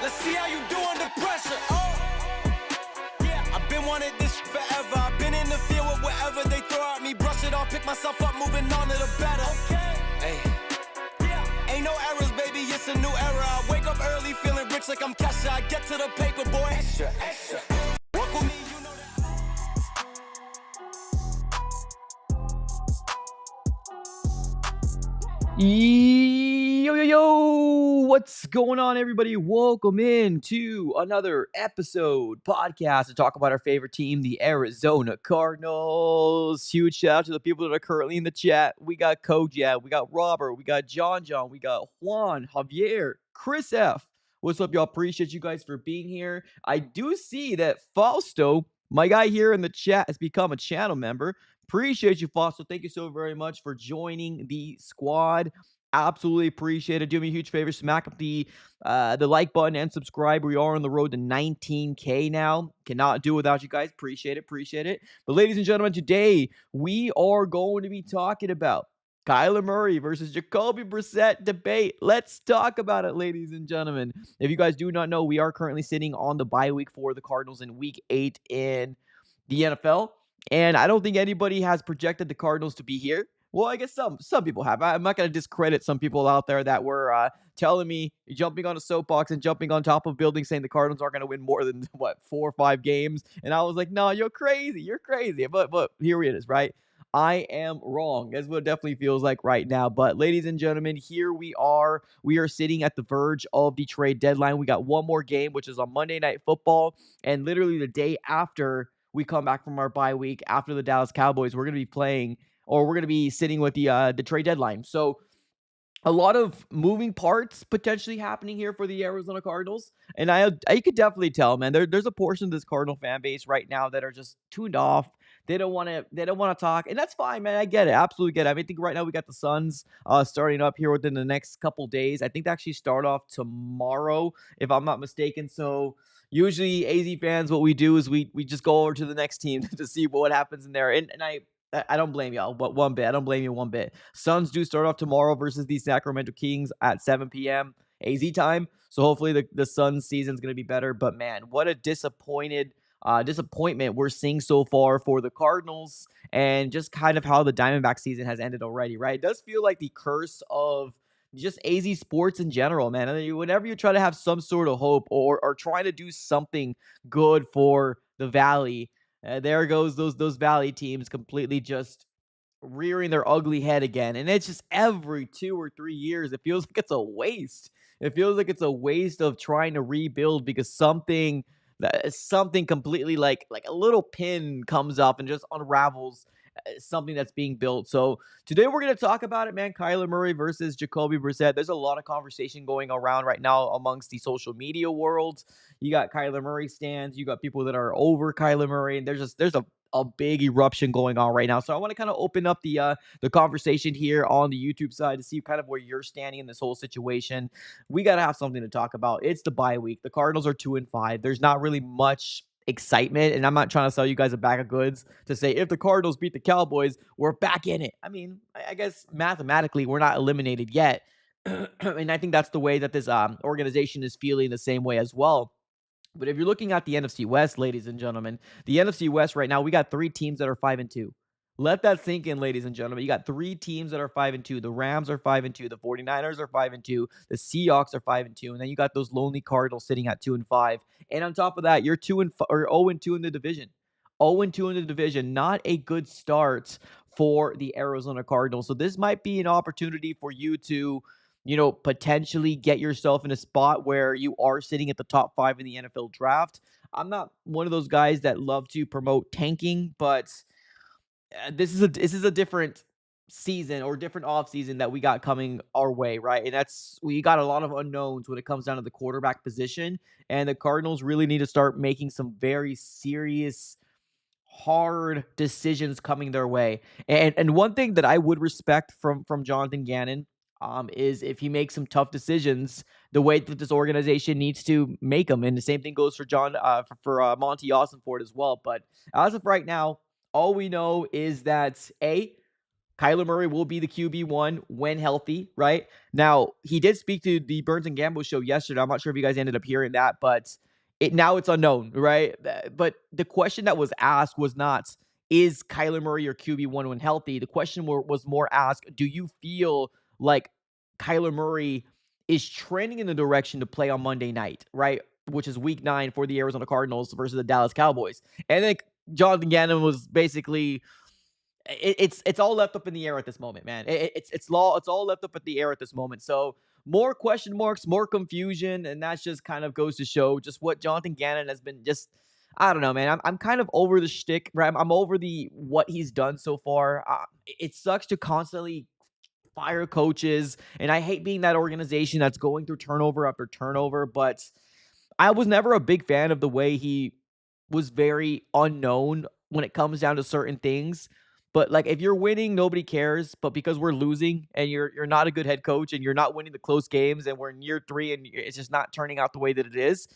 Let's see how you do under pressure. Yeah, I've been wanting this forever. I've been in the field with whatever they throw at me. Brush it off, pick myself up, moving on to the better. Hey. Ain't no errors, baby, it's a new era. I wake up early, feeling rich like I'm Kesha. I get to the paper, boy. Extra. Work with me, you know that. Yo, what's going on, everybody? Welcome in to another podcast to talk about our favorite team, the Arizona Cardinals. Huge shout out to the people that are currently in the chat. We got Kojak, we got Robert, we got John, we got Juan, Javier, Chris F. What's up, y'all? Appreciate you guys for being here. I do see that Fausto, my guy here in the chat, has become a channel member. Appreciate you, Fausto. Thank you so very much for joining the squad. Absolutely appreciate it. Do me a huge favor, smack up the like button and subscribe. We are on the road to 19K now. Cannot do without you guys. Appreciate it. But ladies and gentlemen, today we are going to be talking about Kyler Murray versus Jacoby Brissett debate. Let's talk about it, ladies and gentlemen. If you guys do not know, we are currently sitting on the bye week for the Cardinals in week 8 in the NFL. And I don't think anybody has projected the Cardinals to be here. Well, I guess some people have. I'm not going to discredit some people out there that were telling me, jumping on a soapbox and jumping on top of buildings saying the Cardinals aren't going to win more than, 4 or 5 games. And I was like, no, you're crazy. But here it is, right? I am wrong. That's what it definitely feels like right now. But ladies and gentlemen, here we are. We are sitting at the verge of the trade deadline. We got one more game, which is on Monday Night Football. And literally the day after we come back from our bye week, after the Dallas Cowboys, we're going to be playing, or we're going to be sitting with the trade deadline. So a lot of moving parts potentially happening here for the Arizona Cardinals. And I could definitely tell, man, there's a portion of this Cardinal fan base right now that are just tuned off. They don't want to talk. And that's fine, man. I get it. Absolutely get it. I mean, I think right now we got the Suns starting up here within the next couple days. I think they actually start off tomorrow, if I'm not mistaken. So usually AZ fans, what we do is we just go over to the next team to see what happens in there. And I don't blame y'all, but one bit. I don't blame you one bit. Suns do start off tomorrow versus the Sacramento Kings at 7 p.m. AZ time. So hopefully the Suns season is going to be better. But man, what a disappointment we're seeing so far for the Cardinals, and just kind of how the Diamondback season has ended already, right? It does feel like the curse of just AZ sports in general, man. And whenever you try to have some sort of hope or trying to do something good for the Valley, there goes those Valley teams completely just rearing their ugly head again. And it's just every 2 or 3 years, it feels like it's a waste. It feels like it's a waste of trying to rebuild because something completely like a little pin comes up and just unravels something that's being built. So today we're going to talk about it, man. Kyler Murray versus Jacoby Brissett. There's a lot of conversation going around right now amongst the social media world. You got Kyler Murray stands, you got people that are over Kyler Murray, and there's a big eruption going on right now. So I want to kind of open up the conversation here on the YouTube side to see kind of where you're standing in this whole situation. We got to have something to talk about. It's the bye week. The Cardinals are 2-5. There's not really much excitement, and I'm not trying to sell you guys a bag of goods to say if the Cardinals beat the Cowboys, we're back in it. I mean, I guess mathematically we're not eliminated yet. And I think that's the way that this organization is feeling, the same way as well. But if you're looking at the NFC West, ladies and gentlemen, the NFC West right now, we got 3 teams that are 5-2. Let that sink in, ladies and gentlemen. You got 3 teams that are 5-2. The Rams are 5-2. The 49ers are 5-2. The Seahawks are 5-2. And then you got those lonely Cardinals sitting at 2-5. And on top of that, you're 0-2 in the division. 0-2 in the division. Not a good start for the Arizona Cardinals. So this might be an opportunity for you to potentially get yourself in a spot where you are sitting at the top 5 in the NFL draft. I'm not one of those guys that love to promote tanking, but this is a different season or different offseason that we got coming our way, right? And we got a lot of unknowns when it comes down to the quarterback position, and the Cardinals really need to start making some very serious, hard decisions coming their way. And one thing that I would respect from Jonathan Gannon is if he makes some tough decisions, the way that this organization needs to make them. And the same thing goes for Monty Ossenfort as well. But as of right now, all we know is that Kyler Murray will be the QB1 when healthy, right? Now, he did speak to the Burns and Gamble show yesterday. I'm not sure if you guys ended up hearing that, but it's unknown, right? But the question that was asked was not, is Kyler Murray your QB1 when healthy? The question was more asked, do you feel like Kyler Murray is trending in the direction to play on Monday night, right? Which is week 9 for the Arizona Cardinals versus the Dallas Cowboys. And then Jonathan Gannon was basically, it's all left up in the air at this moment, man. It's all left up in the air at this moment. So more question marks, more confusion, and that just kind of goes to show just what Jonathan Gannon has been just. I don't know, man. I'm kind of over the shtick, right? I'm over the what he's done so far. It sucks to constantly fire coaches, and I hate being that organization that's going through turnover after turnover. But I was never a big fan of the way he was very unknown when it comes down to certain things. But like if you're winning, nobody cares. But because we're losing and you're not a good head coach and you're not winning the close games and we're in year 3 and it's just not turning out the way that it is,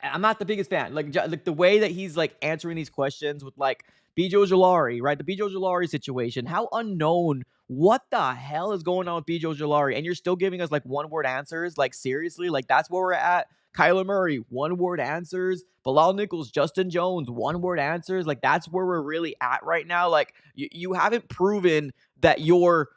I'm not the biggest fan. Like the way that he's like answering these questions with like Bijo Ojulari, right? The Bijo Ojulari situation. How unknown. What the hell is going on with Bijo Ojulari? And you're still giving us like one word answers. Like seriously, like that's where we're at. Kyler Murray, one word answers. Bilal Nichols, Justin Jones, one word answers. Like that's where we're really at right now. Like you haven't proven that your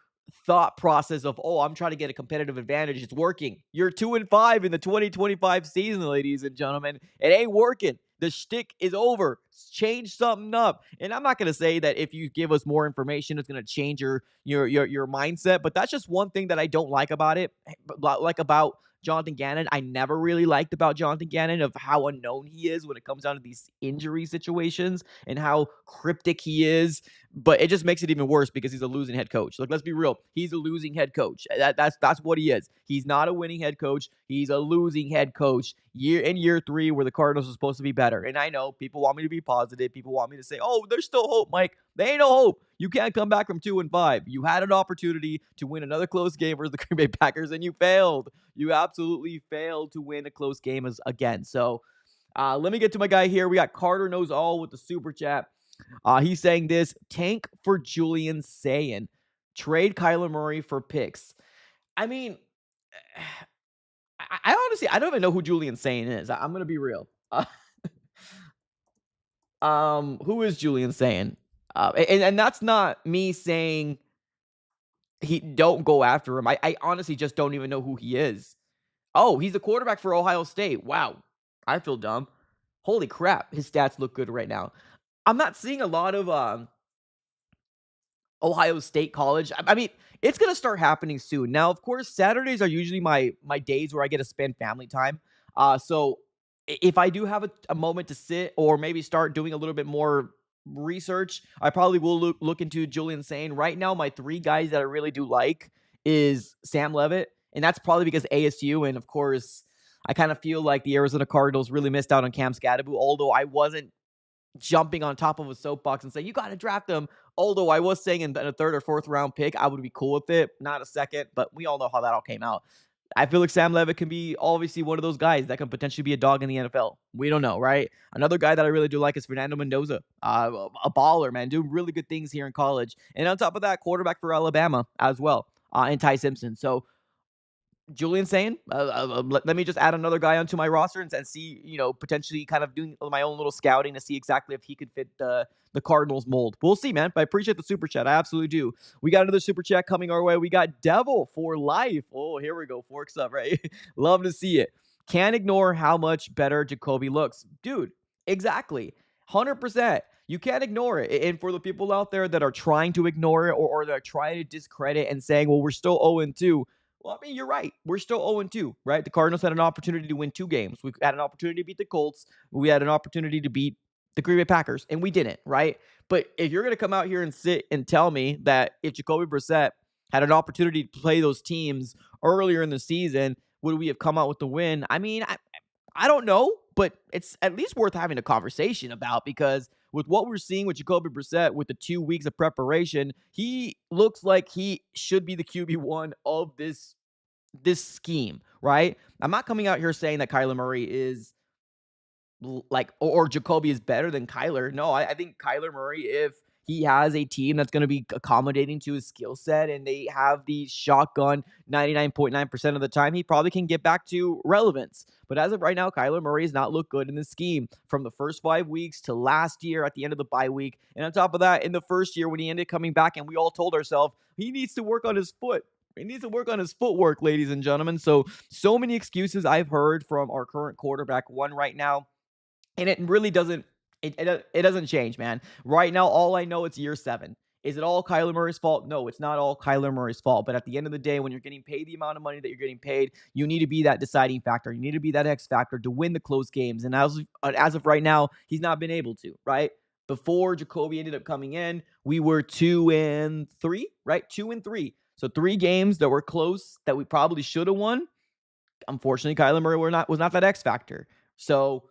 thought process of, oh, I'm trying to get a competitive advantage. It's working. You're 2-5 in the 2025 season, ladies and gentlemen. It ain't working. The shtick is over. Change something up. And I'm not going to say that if you give us more information, it's going to change your mindset. But that's just one thing that I don't like about it. Like about Jonathan Gannon. I never really liked about Jonathan Gannon of how unknown he is when it comes down to these injury situations and how cryptic he is. But it just makes it even worse because he's a losing head coach. Like, let's be real. He's a losing head coach. That's what he is. He's not a winning head coach. He's a losing head coach year 3 where the Cardinals are supposed to be better. And I know people want me to be positive. People want me to say, oh, there's still hope, Mike. There ain't no hope. You can't come back from 2-5. You had an opportunity to win another close game versus the Green Bay Packers, and you failed. You absolutely failed to win a close game again. So let me get to my guy here. We got Carter Knows All with the super chat. He's saying this: tank for Julian Sayin, trade Kyler Murray for picks. I mean, I honestly, I don't even know who Julian Sayin is. I'm gonna be real. Who is Julian Sayin? And that's not me saying he don't go after him. I honestly just don't even know who he is. Oh, he's the quarterback for Ohio State. Wow, I feel dumb. Holy crap, his stats look good right now. I'm not seeing a lot of Ohio State college. I mean, it's gonna start happening soon. Now, of course, Saturdays are usually my days where I get to spend family time. So if I do have a moment to sit or maybe start doing a little bit more research, I probably will look into Julian Sayin. Right now, my 3 guys that I really do like is Sam Levitt, and that's probably because ASU, and of course, I kind of feel like the Arizona Cardinals really missed out on Cam Scadaboo, although I wasn't jumping on top of a soapbox and saying, you got to draft him. Although I was saying in a 3rd or 4th round pick, I would be cool with it. Not a second, but we all know how that all came out. I feel like Sam Levitt can be obviously one of those guys that can potentially be a dog in the NFL. We don't know, right? Another guy that I really do like is Fernando Mendoza, a baller, man, doing really good things here in college. And on top of that, quarterback for Alabama as well, and Ty Simpson. So Julian Sayin, let me just add another guy onto my roster and see, potentially kind of doing my own little scouting to see exactly if he could fit the Cardinals mold. We'll see, man. But I appreciate the super chat. I absolutely do. We got another super chat coming our way. We got Devil for Life. Oh, here we go. Forks up, right? Love to see it. Can't ignore how much better Jacoby looks. Dude, exactly. 100%. You can't ignore it. And for the people out there that are trying to ignore it or that are trying to discredit and saying, well, we're still 0-2. Well, I mean, you're right. We're still 0-2, right? The Cardinals had an opportunity to win 2 games. We had an opportunity to beat the Colts. We had an opportunity to beat the Green Bay Packers, and we didn't, right? But if you're going to come out here and sit and tell me that if Jacoby Brissett had an opportunity to play those teams earlier in the season, would we have come out with the win? I mean, I don't know, but it's at least worth having a conversation about because with what we're seeing with Jacoby Brissett with the 2 weeks of preparation, he looks like he should be the QB1 of this scheme, right? I'm not coming out here saying that Kyler Murray is like or Jacoby is better than Kyler. No, I think Kyler Murray, if he has a team that's going to be accommodating to his skill set, and they have the shotgun 99.9% of the time, he probably can get back to relevance. But as of right now, Kyler Murray has not looked good in the scheme from the first 5 weeks to last year at the end of the bye week. And on top of that, in the first year when he ended coming back, and we all told ourselves he needs to work on his foot. He needs to work on his footwork, ladies and gentlemen. So many excuses I've heard from our current quarterback one right now, and it really doesn't. It doesn't change, man. Right now, all I know it's year 7. Is it all Kyler Murray's fault? No, it's not all Kyler Murray's fault. But at the end of the day, when you're getting paid the amount of money that you're getting paid, you need to be that deciding factor. You need to be that X factor to win the close games. And as of right now, he's not been able to, right? Before Jacoby ended up coming in, we were 2-3, right? 2-3. So 3 games that were close that we probably should have won. Unfortunately, Kyler Murray was not that X factor. So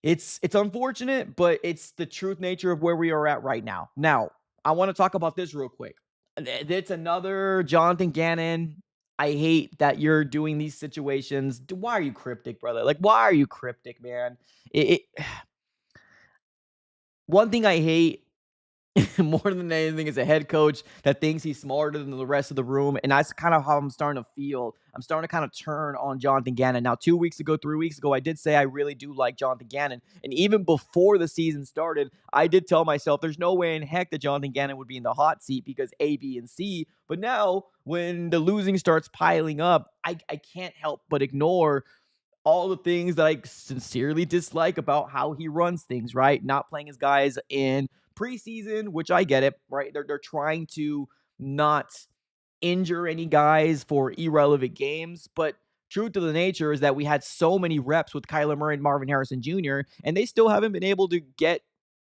it's unfortunate, but it's the truth nature of where we are at right now. Now, I want to talk about this real quick. It's another Jonathan Gannon. I hate that you're doing these situations. Why are you cryptic, brother? Like, why are you cryptic, man? One thing I hate more than anything is a head coach that thinks he's smarter than the rest of the room. And that's kind of how I'm starting to feel. I'm starting to kind of turn on Jonathan Gannon. Now, 3 weeks ago, I did say I really do like Jonathan Gannon. And even before the season started, I did tell myself there's no way in heck that Jonathan Gannon would be in the hot seat because A, B, and C. But now, when the losing starts piling up, I can't help but ignore all the things that I sincerely dislike about how he runs things, right? Not playing his guys in preseason, which I get it, right? They're trying to not injure any guys for irrelevant games, but truth to the nature is that we had so many reps with Kyler Murray and Marvin Harrison Jr., and they still haven't been able to get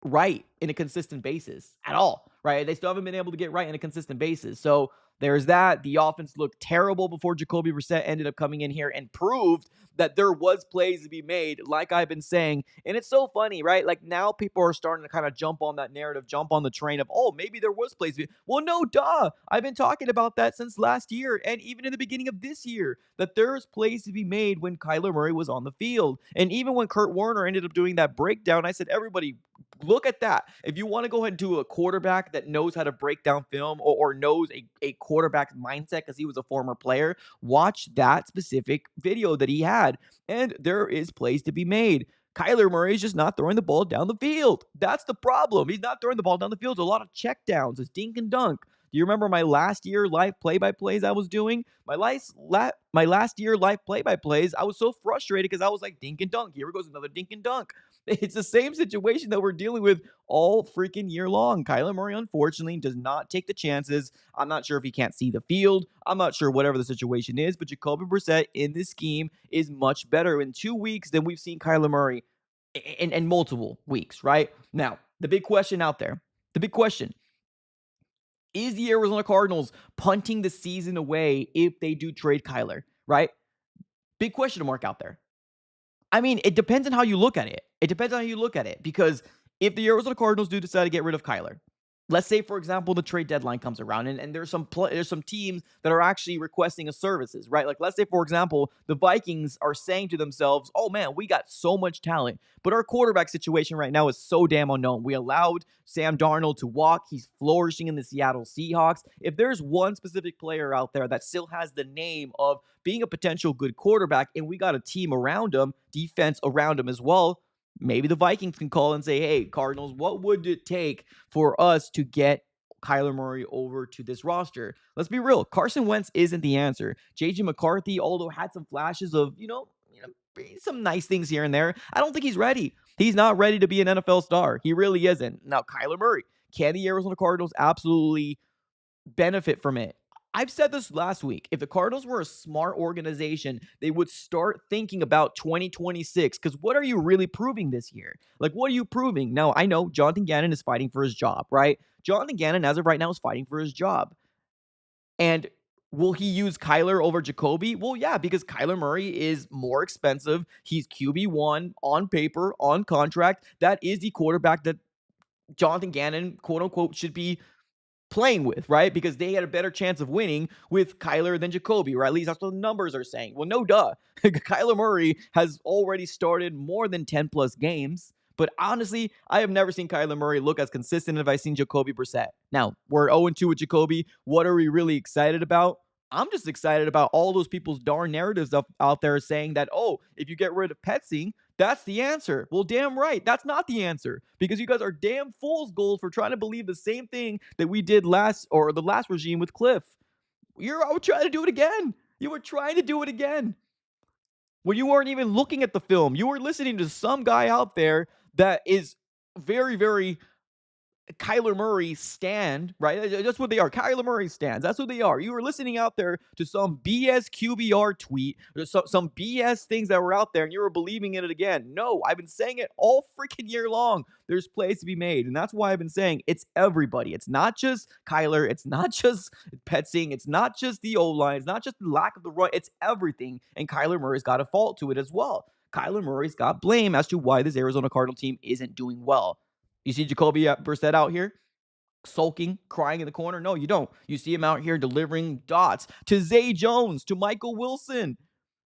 right in a consistent basis at all, right? They still haven't been able to get right in a consistent basis. So there's that. The offense looked terrible before Jacoby Brissett ended up coming in here and proved that there was plays to be made, like I've been saying. And it's so funny, right? Like now people are starting to kind of jump on that narrative, jump on the train of, oh, maybe there was plays to be. Well, no, duh. I've been talking about that since last year and even in the beginning of this year, that there's plays to be made when Kyler Murray was on the field. And even when Kurt Warner ended up doing that breakdown, I said, everybody, look at that. If you want to go ahead and do a quarterback that knows how to break down film or knows a quarterback's mindset because he was a former player, watch that specific video that he had. And there is plays to be made. Kyler Murray is just not throwing the ball down the field. That's the problem. He's not throwing the ball down the field. There's a lot of checkdowns. It's dink and dunk. Do you remember my last year live play-by-plays I was doing? My last year live play-by-plays, I was so frustrated because I was like, dink and dunk. Here goes another dink and dunk. It's the same situation that we're dealing with all freaking year long. Kyler Murray, unfortunately, does not take the chances. I'm not sure if he can't see the field. I'm not sure whatever the situation is, but Jacoby Brissett in this scheme is much better in 2 weeks than we've seen Kyler Murray in multiple weeks, right? Now, the big question out there, is the Arizona Cardinals punting the season away if they do trade Kyler, right? Big question mark out there. I mean, it depends on how you look at it. Because if the Arizona Cardinals do decide to get rid of Kyler, let's say, for example, the trade deadline comes around and there's some teams that are actually requesting his services, right? Like, let's say, for example, the Vikings are saying to themselves, oh, man, we got so much talent, but our quarterback situation right now is so damn unknown. We allowed Sam Darnold to walk. He's flourishing in the Seattle Seahawks. If there's one specific player out there that still has the name of being a potential good quarterback and we got a team around him, defense around him as well, maybe the Vikings can call and say, hey, Cardinals, what would it take for us to get Kyler Murray over to this roster? Let's be real. Carson Wentz isn't the answer. J.J. McCarthy, although had some flashes of, some nice things here and there, I don't think he's ready. He's not ready to be an NFL star. He really isn't. Now, Kyler Murray, can the Arizona Cardinals absolutely benefit from it? I've said this last week. If the Cardinals were a smart organization, they would start thinking about 2026. Because what are you really proving this year? Like, what are you proving? Now, I know Jonathan Gannon is fighting for his job, right? Jonathan Gannon, as of right now, is fighting for his job. And will he use Kyler over Jacoby? Well, yeah, because Kyler Murray is more expensive. He's QB1 on paper, on contract. That is the quarterback that Jonathan Gannon, quote unquote, should be playing with, right? Because they had a better chance of winning with Kyler than Jacoby, or at least that's what the numbers are saying. Well, no duh. Kyler Murray has already started more than 10 plus games. But honestly, I have never seen Kyler Murray look as consistent as I've seen Jacoby Brissett. Now, we're 0-2 with Jacoby. What are we really excited about? I'm just excited about all those people's darn narratives out there saying that, oh, if you get rid of Petsing, that's the answer. Well, damn right. That's not the answer because you guys are damn fool's gold for trying to believe the same thing that we did the last regime with Cliff. You're out trying to do it again. You were trying to do it again when you weren't even looking at the film. You were listening to some guy out there that is very, very Kyler Murray stand, right? That's what they are. Kyler Murray stands. That's what they are. You were listening out there to some BS QBR tweet, some BS things that were out there, and you were believing in it again. No, I've been saying it all freaking year long. There's plays to be made, and that's why I've been saying it's everybody. It's not just Kyler. It's not just Petsing. It's not just the O-line. It's not just the lack of the run. It's everything, and Kyler Murray's got a fault to it as well. Kyler Murray's got blame as to why this Arizona Cardinal team isn't doing well. You see Jacoby Brissett out here sulking, crying in the corner? No, you don't. You see him out here delivering dots to Zay Jones, to Michael Wilson,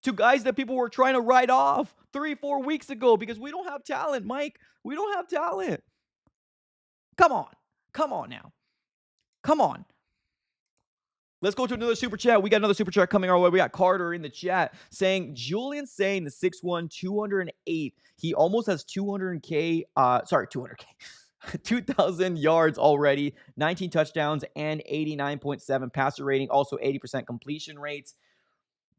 to guys that people were trying to write off 3-4 weeks ago because we don't have talent, Mike. We don't have talent. Come on. Come on now. Come on. Let's go to another super chat. We got another super chat coming our way. We got Carter in the chat saying, Julian saying the 6'1", 208. He almost has 200K, 2,000 yards already, 19 touchdowns, and 89.7 passer rating, also 80% completion rates.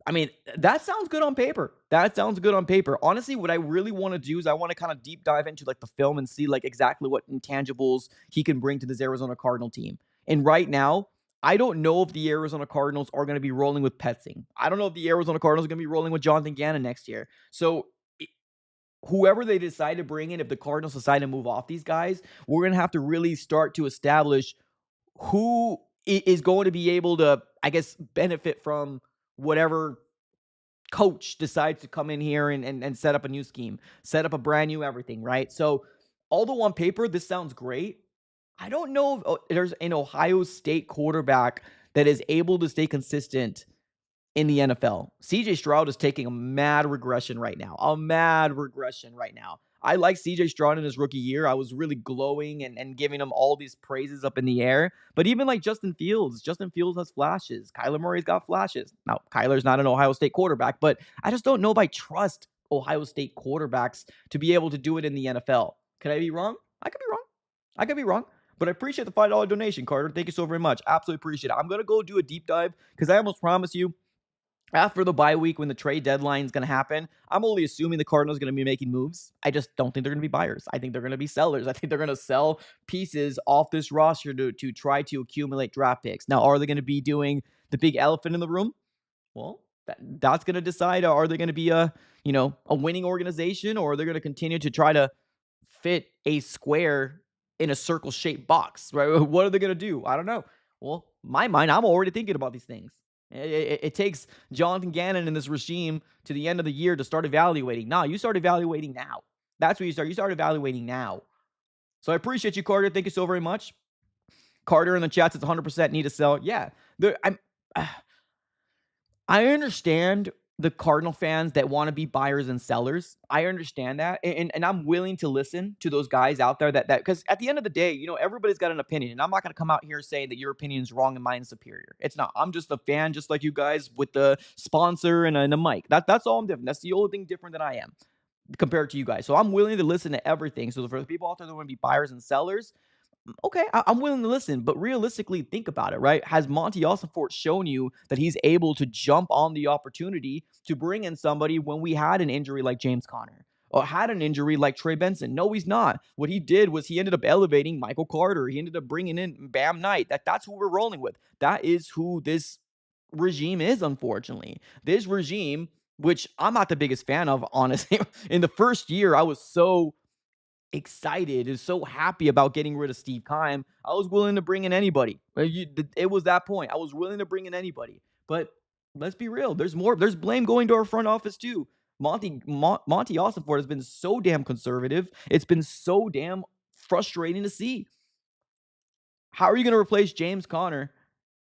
I mean, that sounds good on paper. That sounds good on paper. Honestly, what I really want to do is I want to kind of deep dive into like the film and see like exactly what intangibles he can bring to this Arizona Cardinal team. And right now, I don't know if the Arizona Cardinals are going to be rolling with Petsing. I don't know if the Arizona Cardinals are going to be rolling with Jonathan Gannon next year. So whoever they decide to bring in, if the Cardinals decide to move off these guys, we're going to have to really start to establish who is going to be able to, I guess, benefit from whatever coach decides to come in here and set up a new scheme, set up a brand new everything, right? So although on paper, this sounds great, I don't know if there's an Ohio State quarterback that is able to stay consistent in the NFL. CJ Stroud is taking a mad regression right now. I like CJ Stroud in his rookie year. I was really glowing and giving him all these praises up in the air. But even like Justin Fields has flashes. Kyler Murray's got flashes. Now, Kyler's not an Ohio State quarterback, but I just don't know if I trust Ohio State quarterbacks to be able to do it in the NFL. Could I be wrong? I could be wrong. But I appreciate the $5 donation, Carter. Thank you so very much. Absolutely appreciate it. I'm going to go do a deep dive because I almost promise you, after the bye week, when the trade deadline is going to happen, I'm only assuming the Cardinals are going to be making moves. I just don't think they're going to be buyers. I think they're going to be sellers. I think they're going to sell pieces off this roster to try to accumulate draft picks. Now, are they going to be doing the big elephant in the room? Well, that's going to decide. Are they going to be a winning organization, or are they going to continue to try to fit a square in a circle-shaped box, right? What are they going to do? I don't know. Well, my mind, I'm already thinking about these things. It takes Jonathan Gannon and this regime to the end of the year to start evaluating. No, you start evaluating now. That's where you start. You start evaluating now. So I appreciate you, Carter. Thank you so very much. Carter in the chat says 100% need to sell. Yeah, I understand the Cardinal fans that want to be buyers and sellers. I understand that. And I'm willing to listen to those guys out there that because at the end of the day, everybody's got an opinion. And I'm not going to come out here saying that your opinion is wrong and mine is superior. It's not. I'm just a fan, just like you guys, with the sponsor and a mic. That's all I'm different. That's the only thing different than I am compared to you guys. So I'm willing to listen to everything. So for the people out there that want to be buyers and sellers, okay, I'm willing to listen, but realistically, think about it, right? Has Monty Ossenfort shown you that he's able to jump on the opportunity to bring in somebody when we had an injury like James Conner or had an injury like Trey Benson? No, he's not. What he did was he ended up elevating Michael Carter. He ended up bringing in Bam Knight. That's who we're rolling with. That is who this regime is, unfortunately. This regime, which I'm not the biggest fan of, honestly. In the first year, I was so excited and so happy about getting rid of Steve Keim. I was willing to bring in anybody. It was that point. I was willing to bring in anybody. But let's be real. There's more. There's blame going to our front office too. Monty Ossenfort has been so damn conservative. It's been so damn frustrating to see. How are you going to replace James Conner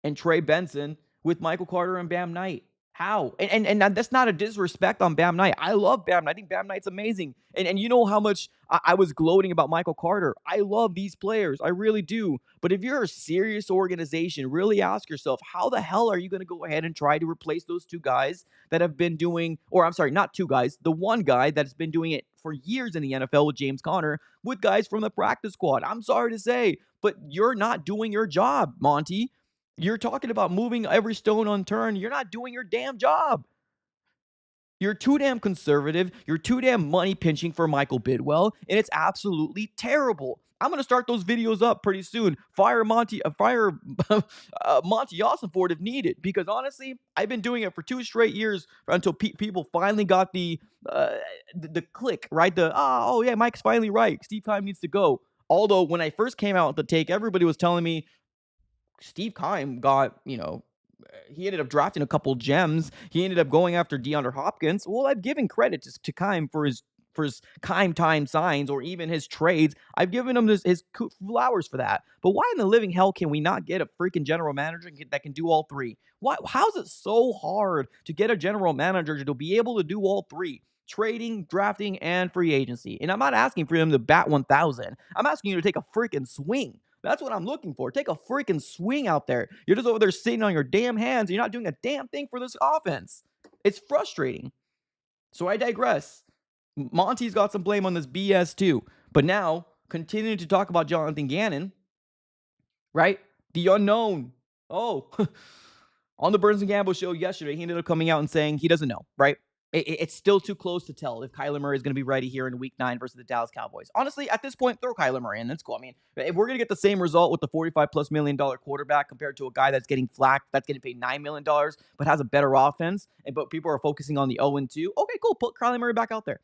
and Trey Benson with Michael Carter and Bam Knight? How? And that's not a disrespect on Bam Knight. I love Bam Knight. I think Bam Knight's amazing. And you know how much I was gloating about Michael Carter. I love these players. I really do. But if you're a serious organization, really ask yourself, how the hell are you going to go ahead and try to replace those two guys that have been doing, or I'm sorry, not two guys, the one guy that's been doing it for years in the NFL with James Conner, with guys from the practice squad? I'm sorry to say, but you're not doing your job, Monty. You're talking about moving every stone unturned. You're not doing your damn job. You're too damn conservative. You're too damn money pinching for Michael Bidwell, and it's absolutely terrible. I'm gonna start those videos up pretty soon. Fire Monty Ossenford if needed, because honestly, I've been doing it for 2 straight years until people finally got the click, right? Oh yeah, Mike's finally right. Steve Keim needs to go. Although when I first came out with the take, everybody was telling me Steve Keim got, he ended up drafting a couple gems. He ended up going after DeAndre Hopkins. Well, I've given credit to Keim for his Keim time signs or even his trades. I've given him his flowers for that. But why in the living hell can we not get a freaking general manager that can do all three? Why? How's it so hard to get a general manager to be able to do all three? Trading, drafting, and free agency. And I'm not asking for him to bat 1,000. I'm asking you to take a freaking swing. That's what I'm looking for. Take a freaking swing out there. You're just over there sitting on your damn hands. And you're not doing a damn thing for this offense. It's frustrating. So I digress. Monty's got some blame on this BS too. But now, continuing to talk about Jonathan Gannon, right? The unknown. Oh, on the Burns and Gamble show yesterday, he ended up coming out and saying he doesn't know, right? It's still too close to tell if Kyler Murray is going to be ready here in Week 9 versus the Dallas Cowboys. Honestly, at this point, throw Kyler Murray in. That's cool. I mean, if we're going to get the same result with the $45+ million quarterback compared to a guy that's getting flack, that's getting paid $9 million, but has a better offense, but people are focusing on the 0-2, okay, cool. Put Kyler Murray back out there.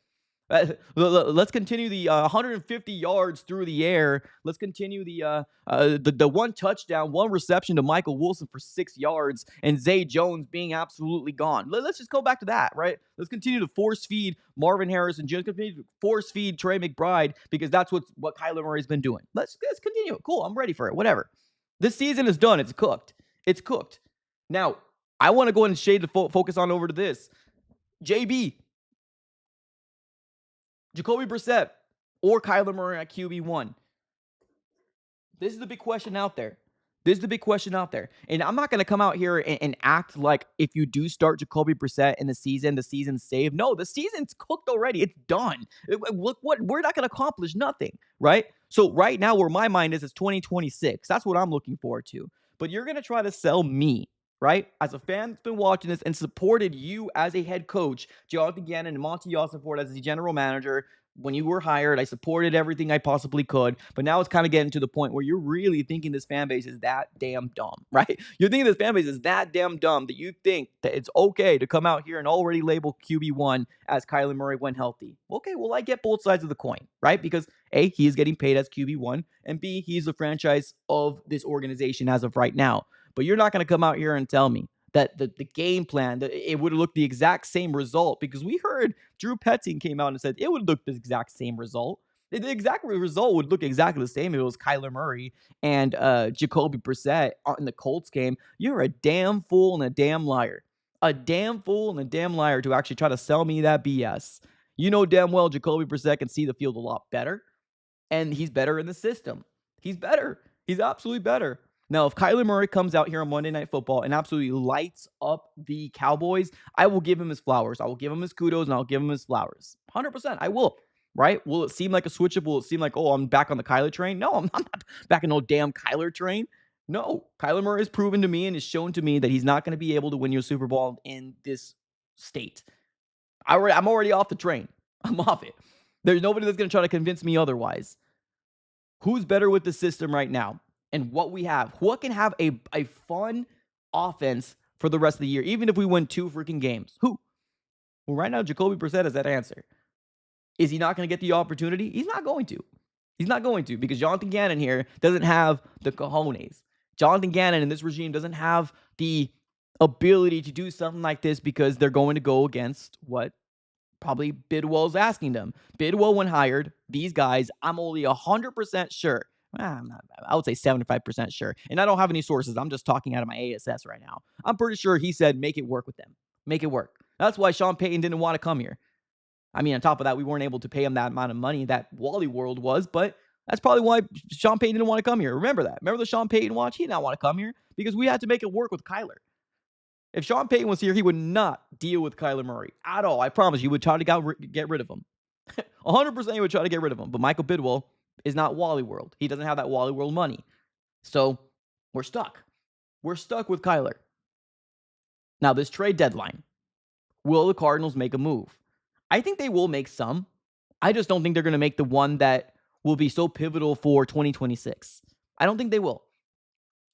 Let's continue the 150 yards through the air. Let's continue the one touchdown, one reception to Michael Wilson for 6 yards, and Zay Jones being absolutely gone. Let's just go back to that, right? Let's continue to force feed Marvin Harrison, just continue to force feed Trey McBride, because that's what Kyler Murray's been doing. Let's continue. Cool, I'm ready for it. Whatever. This season is done. It's cooked. It's cooked. Now, I want to go ahead and shade the focus on over to this. JB. Jacoby Brissett or Kyler Murray at QB1. This is the big question out there. And I'm not going to come out here and act like if you do start Jacoby Brissett in the season's saved. No, the season's cooked already. It's done. Look, we're not going to accomplish nothing, right? So right now where my mind is 2026. That's what I'm looking forward to. But you're going to try to sell me, right? As a fan that's been watching this and supported you as a head coach, Jonathan Gannon and Monty Ossenford as the general manager. When you were hired, I supported everything I possibly could, but now it's kind of getting to the point where you're really thinking this fan base is that damn dumb, right? You're thinking this fan base is that damn dumb that you think that it's okay to come out here and already label QB1 as Kyler Murray when healthy. Okay, well, I get both sides of the coin, right? Because A, he is getting paid as QB1, and B, he's the franchise of this organization as of right now. But you're not going to come out here and tell me that the game plan, it would have looked the exact same result, because we heard Drew Petzing came out and said it would look the exact same result. The exact result would look exactly the same if it was Kyler Murray and Jacoby Brissett in the Colts game. You're a damn fool and a damn liar. A damn fool and a damn liar to actually try to sell me that BS. You know damn well Jacoby Brissett can see the field a lot better, and he's better in the system. He's better. He's absolutely better. Now, if Kyler Murray comes out here on Monday Night Football and absolutely lights up the Cowboys, I will give him his flowers. I will give him his kudos, and I'll give him his flowers. 100%, I will. Right? Will it seem like a switch up? Will it seem like, oh, I'm back on the Kyler train? No, I'm not back on no damn Kyler train. No, Kyler Murray has proven to me and has shown to me that he's not going to be able to win you a Super Bowl in this state. I'm already off the train. I'm off it. There's nobody that's going to try to convince me otherwise. Who's better with the system right now? And what we have, what can have a fun offense for the rest of the year, even if we win 2 freaking games? Who? Well, right now, Jacoby Brissett is that answer. Is he not going to get the opportunity? He's not going to. He's not going to, because Jonathan Gannon here doesn't have the cojones. Jonathan Gannon and this regime doesn't have the ability to do something like this, because they're going to go against what probably Bidwell's asking them. Bidwell, when hired, these guys, I'm only 100% sure. I would say 75% sure. And I don't have any sources. I'm just talking out of my ASS right now. I'm pretty sure he said make it work with them. Make it work. That's why Sean Payton didn't want to come here. I mean, on top of that, we weren't able to pay him that amount of money that Wally World was, but that's probably why Sean Payton didn't want to come here. Remember that. Remember the Sean Payton watch? He did not want to come here because we had to make it work with Kyler. If Sean Payton was here, he would not deal with Kyler Murray at all. I promise you, he would try to get rid of him. 100% he would try to get rid of him. But Michael Bidwell is not Wally World. He doesn't have that Wally World money. So we're stuck. We're stuck with Kyler. Now, this trade deadline, will the Cardinals make a move? I think they will make some. I just don't think they're going to make the one that will be so pivotal for 2026. I don't think they will.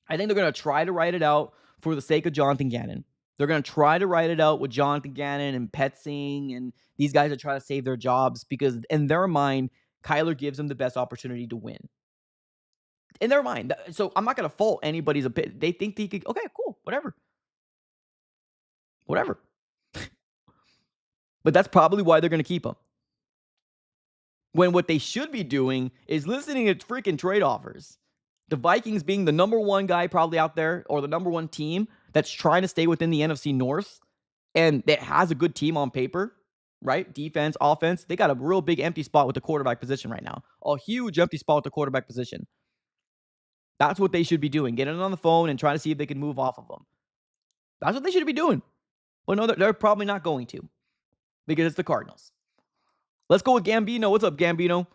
I think they're going to try to write it out for the sake of Jonathan Gannon. They're going to try to write it out with Jonathan Gannon and Petzing and these guys that try to save their jobs because in their mind, Kyler gives them the best opportunity to win. In their mind. So I'm not going to fault anybody's opinion. They think they could, okay, cool, whatever. Whatever. But that's probably why they're going to keep him. When what they should be doing is listening to freaking trade offers. The Vikings being the number one guy probably out there or the number one team that's trying to stay within the NFC North and that has a good team on paper, right? Defense, offense. They got a real big empty spot with the quarterback position right now. A huge empty spot with the quarterback position. That's what they should be doing. Getting on the phone and trying to see if they can move off of them. That's what they should be doing. But no, they're probably not going to because it's the Cardinals. Let's go with Gambino. What's up, Gambino?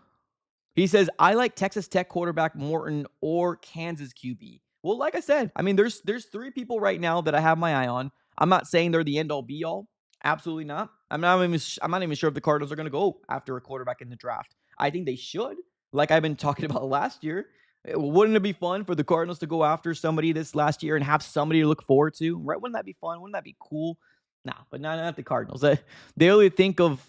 He says, I like Texas Tech quarterback Morton or Kansas QB. Well, like I said, I mean, there's three people right now that I have my eye on. I'm not saying they're the end-all, be-all. Absolutely not. I'm not even sure if the Cardinals are going to go after a quarterback in the draft. I think they should, like I've been talking about last year. Wouldn't it be fun for the Cardinals to go after somebody this last year and have somebody to look forward to? Right? Wouldn't that be fun? Wouldn't that be cool? Nah, but not the Cardinals. They only think of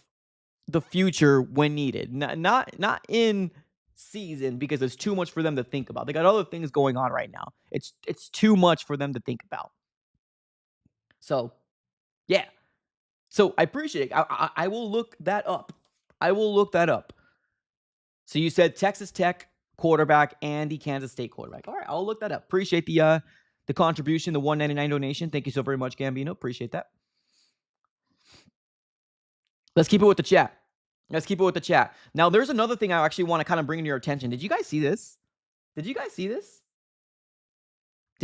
the future when needed, not in season because it's too much for them to think about. They got other things going on right now. It's too much for them to think about. So, yeah. So I appreciate it. I will look that up. I will look that up. So you said Texas Tech quarterback and the Kansas State quarterback. All right, I'll look that up. Appreciate the contribution, the $1.99 donation. Thank you so very much, Gambino. Appreciate that. Let's keep it with the chat. Now, there's another thing I actually want to kind of bring to your attention. Did you guys see this? Did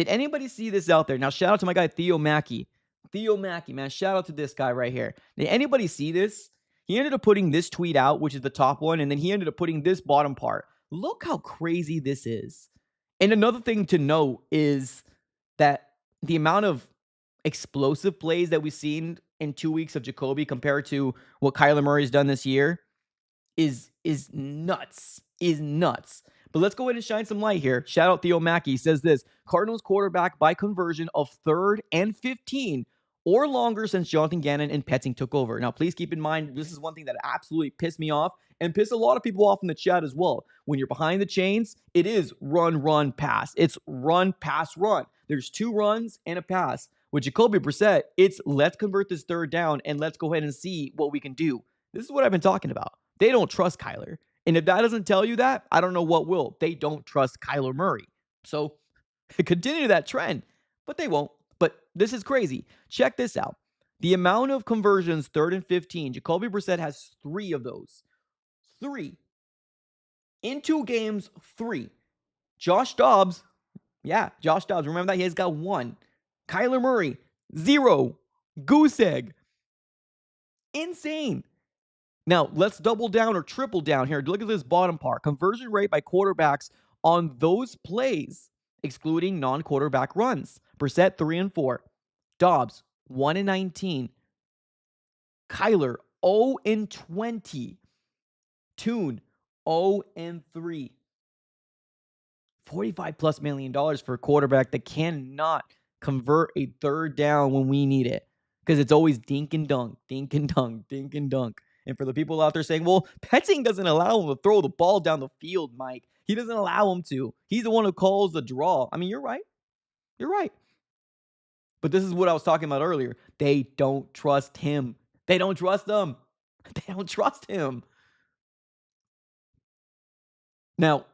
anybody see this out there? Now, shout out to my guy, Theo Mackey. Man, shout out to this guy right here. Did anybody see this? He ended up putting this tweet out, which is the top one, and then he ended up putting this bottom part. Look how crazy this is. And another thing to note is that the amount of explosive plays that we've seen in 2 weeks of Jacoby compared to what Kyler Murray's done this year is nuts. But let's go ahead and shine some light here. Shout out Theo Mackey. He says this, Cardinals quarterback by conversion of 3rd and 15 or longer since Jonathan Gannon and Petzing took over. Now, please keep in mind, this is one thing that absolutely pissed me off and pissed a lot of people off in the chat as well. When you're behind the chains, it is run, pass. It's run, pass, run. There's 2 runs and a pass. With Jacoby Brissett, it's let's convert this 3rd down and let's go ahead and see what we can do. This is what I've been talking about. They don't trust Kyler. And if that doesn't tell you that, I don't know what will. They don't trust Kyler Murray. So continue that trend, but they won't. But this is crazy. Check this out. The amount of conversions, 3rd and 15, Jacoby Brissett has 3 of those. 3. In 2 games, 3. Josh Dobbs, remember that? He has got 1. Kyler Murray, 0. Goose egg. Insane. Now, let's double down or triple down here. Look at this bottom part. Conversion rate by quarterbacks on those plays, excluding non-quarterback runs. Brissett, 3 and 4. Dobbs, 1 and 19. Kyler, 0 and 20. Tune, 0 and 3. $45+ million for a quarterback that cannot convert a 3rd down when we need it. Because it's always dink and dunk. And for the people out there saying, well, Petzing doesn't allow him to throw the ball down the field, Mike. He doesn't allow him to. He's the one who calls the draw. I mean, you're right. But this is what I was talking about earlier. They don't trust him. They don't trust him. Now,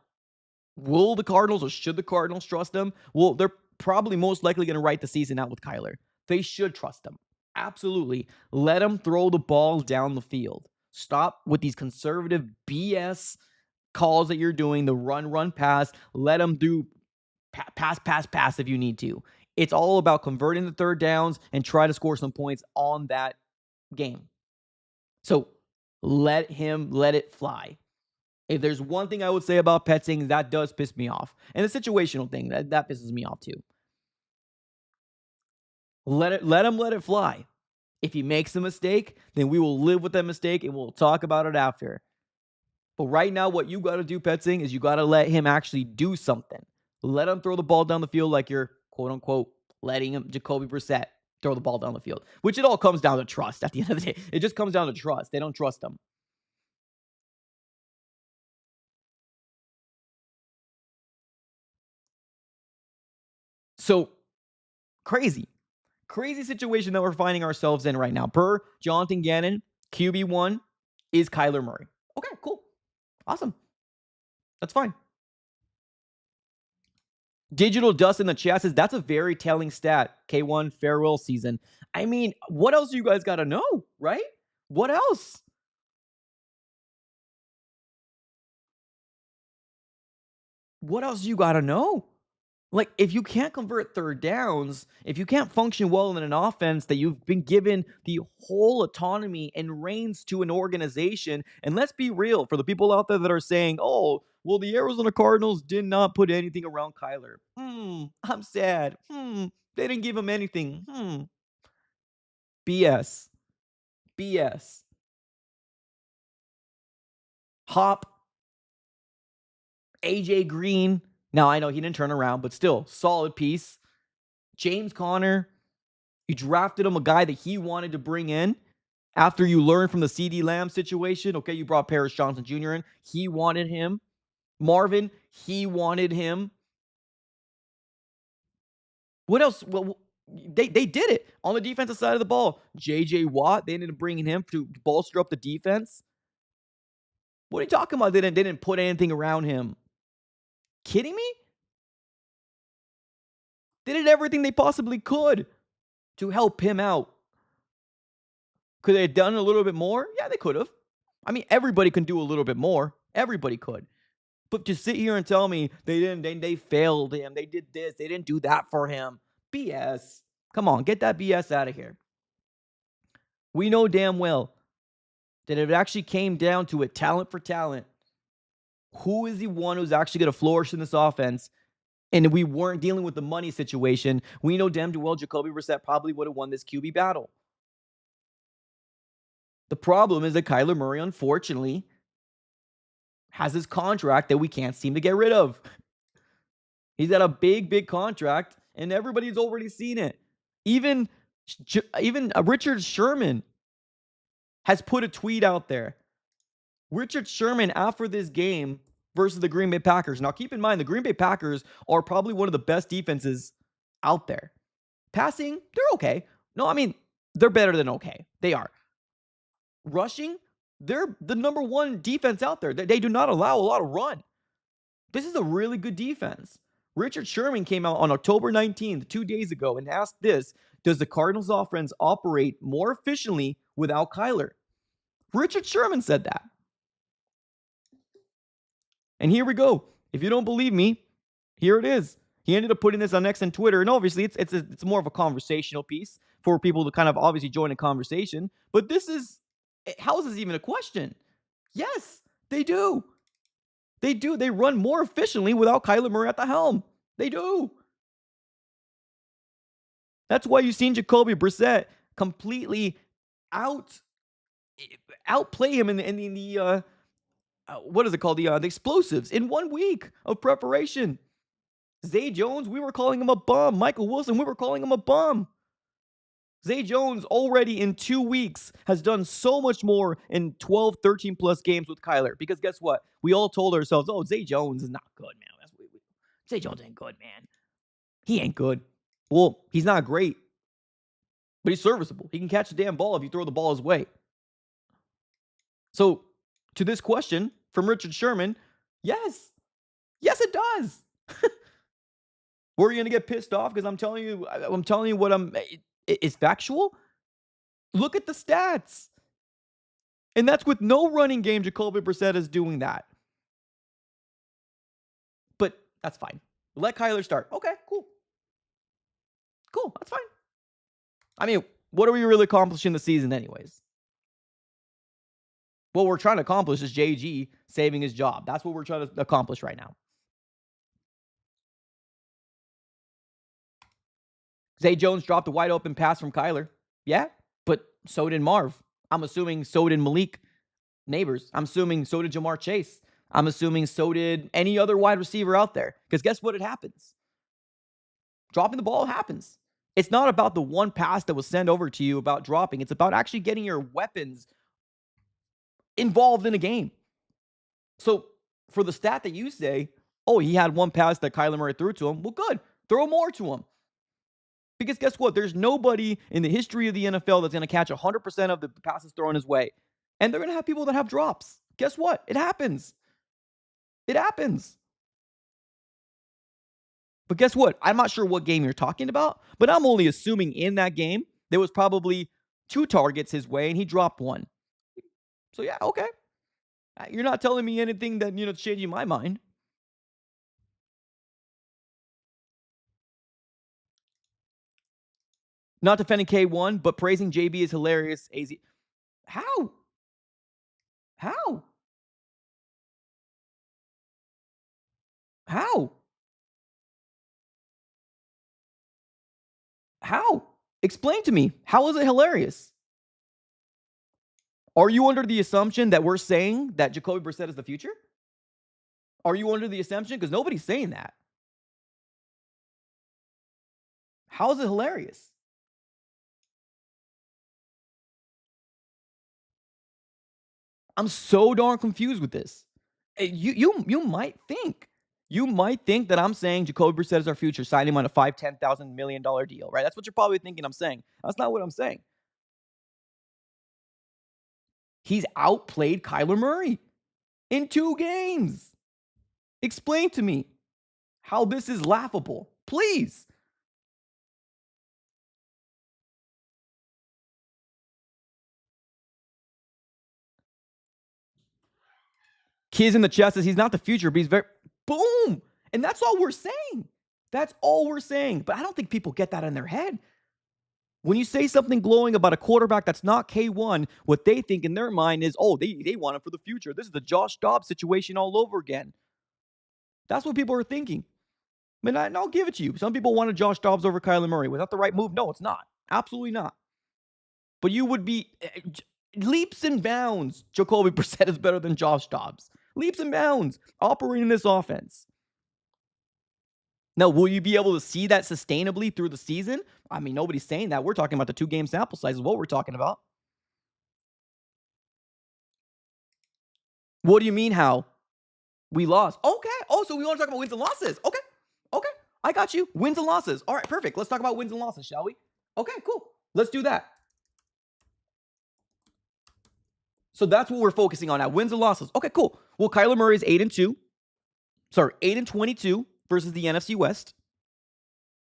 will the Cardinals or should the Cardinals trust him? Well, they're probably most likely going to write the season out with Kyler. They should trust him. Absolutely. Let him throw the ball down the field. Stop with these conservative BS calls that you're doing, the run, pass. Let him do pass if you need to. It's all about converting the third downs and try to score some points on that game. So let it fly. If there's one thing I would say about Petzing, that does piss me off. And the situational thing, that pisses me off too. Let it fly. If he makes a mistake, then we will live with that mistake and we'll talk about it after. But right now, what you got to do, Petzing, is you got to let him actually do something. Let him throw the ball down the field like you're, quote unquote, letting him, Jacoby Brissett, throw the ball down the field. Which it all comes down to trust at the end of the day. It just comes down to trust. They don't trust him. So, crazy. Crazy situation that we're finding ourselves in right now. Per Jonathan Gannon, QB1 is Kyler Murray. Okay, cool. Awesome. That's fine. Digital Dust in the chat says that's a very telling stat. K1 farewell season. I mean, what else you guys got to know, right? What else? What else you got to know? Like, if you can't convert third downs, if you can't function well in an offense that you've been given the whole autonomy and reins to an organization, and let's be real, for the people out there that are saying, oh, well, the Arizona Cardinals did not put anything around Kyler. I'm sad. They didn't give him anything. BS. BS. Hop. AJ Green. Now, I know he didn't turn around, but still, solid piece. James Conner. You drafted him, a guy that he wanted to bring in after you learned from the CD Lamb situation. Okay, you brought Paris Johnson Jr. in. He wanted him. Marvin, he wanted him. What else? Well, they did it on the defensive side of the ball. J.J. Watt, they ended up bringing him to bolster up the defense. What are you talking about? They didn't put anything around him. Kidding me? They did everything they possibly could to help him out. Could they have done a little bit more? Yeah, they could have. I mean, everybody can do a little bit more. Everybody could. But to sit here and tell me they failed him, they did this, they didn't do that for him. BS. Come on, get that BS out of here. We know damn well that if it actually came down to it, talent for talent, who is the one who's actually going to flourish in this offense? And we weren't dealing with the money situation. We know damn well Jacoby Brissett probably would have won this QB battle. The problem is that Kyler Murray, unfortunately, has this contract that we can't seem to get rid of. He's got a big contract, and everybody's already seen it. Even Richard Sherman has put a tweet out there. Richard Sherman, after this game versus the Green Bay Packers. Now, keep in mind, the Green Bay Packers are probably one of the best defenses out there. Passing, they're okay. No, I mean, they're better than okay. They are. Rushing, they're the number one defense out there. They do not allow a lot of run. This is a really good defense. Richard Sherman came out on October 19th, 2 days ago, and asked this: does the Cardinals offense operate more efficiently without Kyler? Richard Sherman said that. And here we go. If you don't believe me, here it is. He ended up putting this on X and Twitter, and obviously it's more of a conversational piece for people to kind of obviously join a conversation. But this is, how is this even a question? Yes, they do. They do. They run more efficiently without Kyler Murray at the helm. They do. That's why you've seen Jacoby Brissett completely outplay him in the what is it called? The explosives in 1 week of preparation. Zay Jones, we were calling him a bum. Michael Wilson, we were calling him a bum. Zay Jones already in 2 weeks has done so much more in 12, 13 plus games with Kyler. Because guess what? We all told ourselves, oh, Zay Jones is not good, man. Zay Jones ain't good, man. He ain't good. Well, he's not great, but he's serviceable. He can catch the damn ball if you throw the ball his way. So, to this question from Richard Sherman, yes. Yes, it does. Were you going to get pissed off because I'm telling you what it's factual? Look at the stats. And that's with no running game. Jacoby Brissett is doing that. But that's fine. Let Kyler start. Okay, cool. Cool. That's fine. I mean, what are we really accomplishing the season, anyways? What we're trying to accomplish is JG saving his job. That's what we're trying to accomplish right now. Zay Jones dropped a wide open pass from Kyler. Yeah, but so did Marv. I'm assuming so did Malik Neighbors. I'm assuming so did Jamar Chase. I'm assuming so did any other wide receiver out there. Because guess what? It happens. Dropping the ball happens. It's not about the one pass that was sent over to you about dropping. It's about actually getting your weapons involved in a game. So for the stat that you say, oh, he had one pass that Kyler Murray threw to him, well, good. Throw more to him. Because guess what? There's nobody in the history of the NFL that's going to catch 100% of the passes thrown his way. And they're going to have people that have drops. Guess what? It happens. It happens. But guess what? I'm not sure what game you're talking about, but I'm only assuming in that game, there was probably 2 targets his way and he dropped one. So yeah, okay. You're not telling me anything that, changing my mind. Not defending K1, but praising JB is hilarious. AZ. How? How? How? How? Explain to me. How is it hilarious? Are you under the assumption that we're saying that Jacoby Brissett is the future? Are you under the assumption? Because nobody's saying that. How is it hilarious? I'm so darn confused with this. You might think. You might think that I'm saying Jacoby Brissett is our future, signing him on a $10,000 million deal, right? That's what you're probably thinking I'm saying. That's not what I'm saying. He's outplayed Kyler Murray in 2 games. Explain to me how this is laughable, please. Kids in the chest says he's not the future, but he's very boom. And that's all we're saying. That's all we're saying. But I don't think people get that in their head. When you say something glowing about a quarterback that's not K1, what they think in their mind is, oh, they want him for the future. This is the Josh Dobbs situation all over again. That's what people are thinking. I mean, I'll give it to you. Some people wanted Josh Dobbs over Kyler Murray. Was that the right move? No, it's not. Absolutely not. But you would be leaps and bounds. Jacoby Brissett is better than Josh Dobbs. Leaps and bounds operating this offense. Now, will you be able to see that sustainably through the season? I mean, nobody's saying that. We're talking about the 2-game sample size is what we're talking about. What do you mean how? We lost. Okay. Oh, so we want to talk about wins and losses. Okay. Okay. I got you. Wins and losses. All right, perfect. Let's talk about wins and losses, shall we? Okay, cool. Let's do that. So that's what we're focusing on now. Wins and losses. Okay, cool. Well, Kyler Murray is 8-2. Sorry, 8-22 versus the NFC West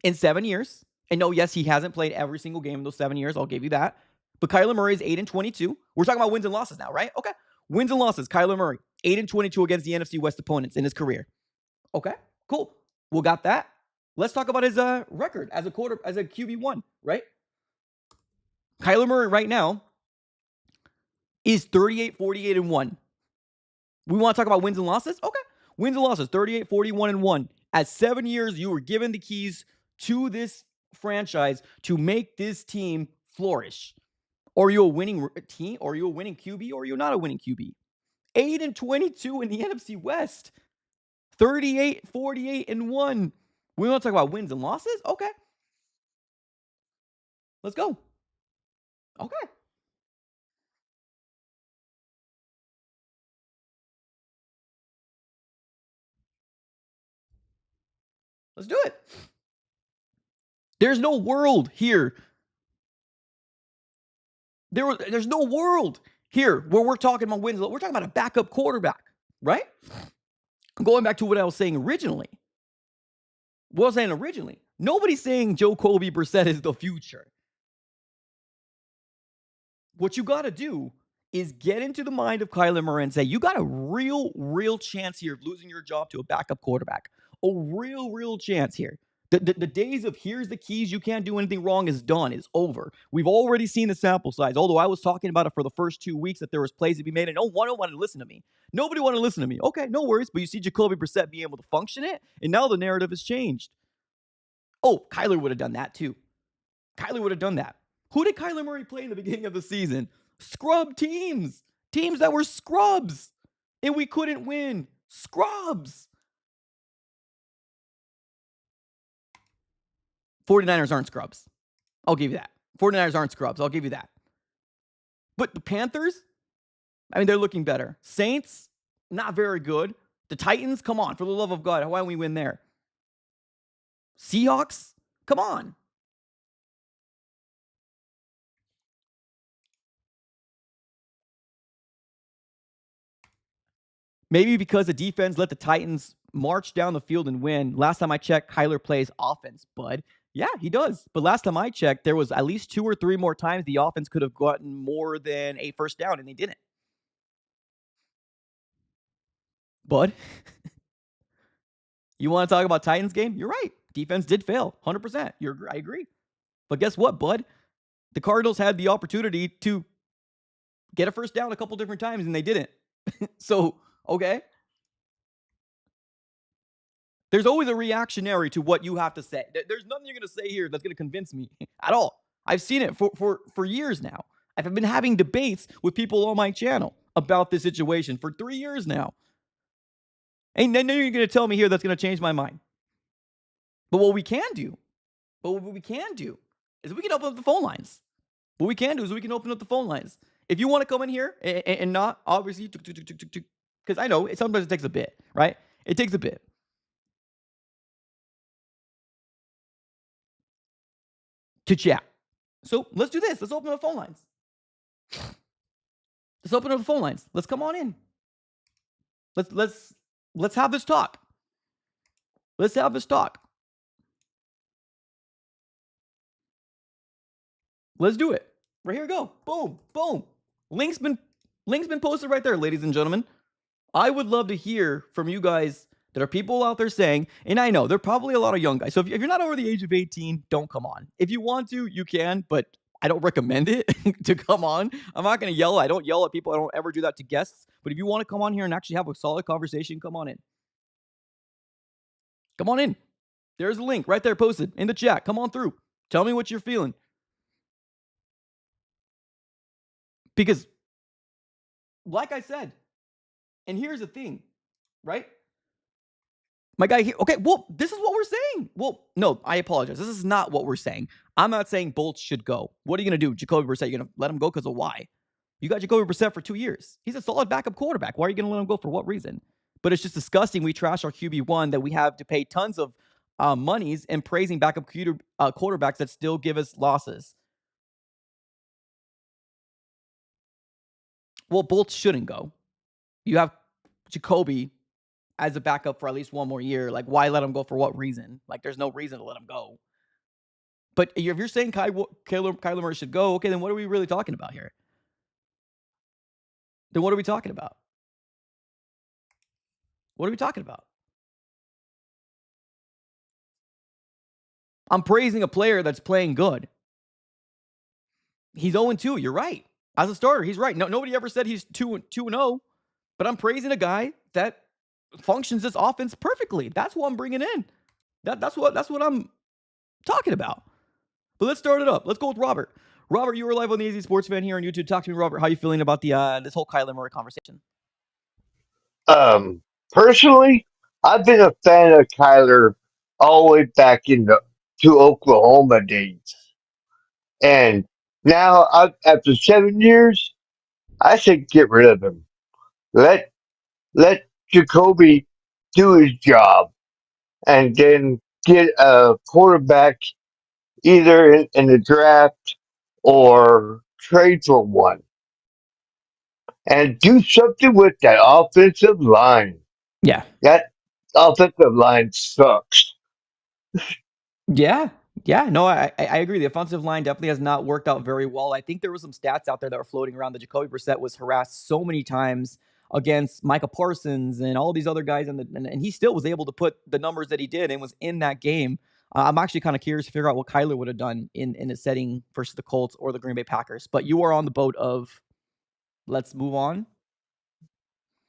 in 7 years. And no, yes, he hasn't played every single game in those 7 years. I'll give you that. But Kyler Murray is 8-22. We're talking about wins and losses now, right? Okay. Wins and losses. Kyler Murray, 8-22 against the NFC West opponents in his career. Okay, cool. We got that. Let's talk about his record as a QB1, right? Kyler Murray right now is 38-48-1. We want to talk about wins and losses? Okay. Wins and losses, 38-41-1. At 7 years, you were given the keys to this franchise to make this team flourish. Are you a winning team? Are you a winning QB? Or are you not a winning QB? 8-22 in the NFC West. 38-48-1. We want to talk about wins and losses? Okay. Let's go. Okay. Let's do it. There's no world here. There's no world here where we're talking about wins. We're talking about a backup quarterback, right? Going back to what I was saying originally. What I was saying originally. Nobody's saying Jacoby Brissett is the future. what you got to do is get into the mind of Kyler Murray and say, you got a real chance here of losing your job to a backup quarterback. A real chance here. The days of here's the keys, you can't do anything wrong is done, is over. We've already seen the sample size, although I was talking about it for the first 2 weeks that there was plays to be made, and no one wanted to listen to me. Nobody wanted to listen to me. Okay, no worries, but you see Jacoby Brissett being able to function it, and now the narrative has changed. Oh, Kyler would have done that too. Kyler would have done that. Who did Kyler Murray play in the beginning of the season? Scrub teams. Teams that were scrubs. And we couldn't win. Scrubs. 49ers aren't scrubs. I'll give you that. 49ers aren't scrubs. I'll give you that. But the Panthers, I mean, they're looking better. Saints, not very good. The Titans, come on. For the love of God, why don't we win there? Seahawks, come on. Maybe because the defense let the Titans march down the field and win. Last time I checked, Kyler plays offense, bud. Yeah, he does. But last time I checked, there was at least 2 or 3 more times the offense could have gotten more than a first down, and they didn't. Bud, you want to talk about Titans game? You're right. Defense did fail, 100%. I agree. But guess what, bud? The Cardinals had the opportunity to get a first down a couple different times, and they didn't. So, okay. There's always a reactionary to what you have to say. There's nothing you're going to say here that's going to convince me at all. I've seen it for years now. I've been having debates with people on my channel about this situation for 3 years now. Ain't nothing you're going to tell me here that's going to change my mind. But what we can do is we can open up the phone lines. What we can do is we can open up the phone lines. If you want to come in here and not, obviously, because I know sometimes it takes a bit, right? It takes a bit. To chat. So let's do this. Let's open up the phone lines. Let's open up the phone lines. Let's come on in. Let's have this talk. Let's have this talk. Let's do it. Right here we go. Boom, boom. Link's been posted right there, ladies and gentlemen. I would love to hear from you guys. There are people out there saying, and I know there are probably a lot of young guys. So if you're not over the age of 18, don't come on. If you want to, you can, but I don't recommend it to come on. I'm not going to yell. I don't yell at people. I don't ever do that to guests. But if you want to come on here and actually have a solid conversation, come on in. Come on in. There's a link right there posted in the chat. Come on through. Tell me what you're feeling. Because, like I said, and here's the thing, right? My guy here, okay, well, this is what we're saying. Well, no, I apologize. This is not what we're saying. I'm not saying Bolts should go. What are you going to do? Jacoby Brissett, you're going to let him go because of why? You got Jacoby Brissett for 2 years. He's a solid backup quarterback. Why are you going to let him go? For what reason? But it's just disgusting. We trash our QB1 that we have to pay tons of monies and praising backup quarterbacks that still give us losses. Well, Bolts shouldn't go. You have Jacoby as a backup for at least 1 more year. Like, why let him go? For what reason? Like, there's no reason to let him go. But if you're saying Kyler Murray should go, okay, then what are we really talking about here? Then what are we talking about? What are we talking about? I'm praising a player that's playing good. He's 0-2. You're right. As a starter, he's right. No, nobody ever said he's 2-0. But I'm praising a guy that functions this offense perfectly. That's who I'm bringing in. That's what I'm talking about. But let's start it up. Let's go with Robert. Robert, you were live on the Easy Sports Fan here on YouTube. Talk to me, Robert. How are you feeling about the this whole Kyler Murray conversation? Personally, I've been a fan of Kyler all the way back in the to Oklahoma days, and now after 7 years, I said get rid of him. Let let Jacoby do his job, and then get a quarterback either in the draft or trade for one, and do something with that offensive line. Yeah. That offensive line sucks. Yeah. Yeah, no, I agree. The offensive line definitely has not worked out very well. I think there were some stats out there that were floating around that Jacoby Brissett was harassed so many times against Micah Parsons and all these other guys, and he still was able to put the numbers that he did and was in that game. I'm actually kind of curious to figure out what Kyler would have done in a setting versus the Colts or the Green Bay Packers. But you are on the boat of let's move on.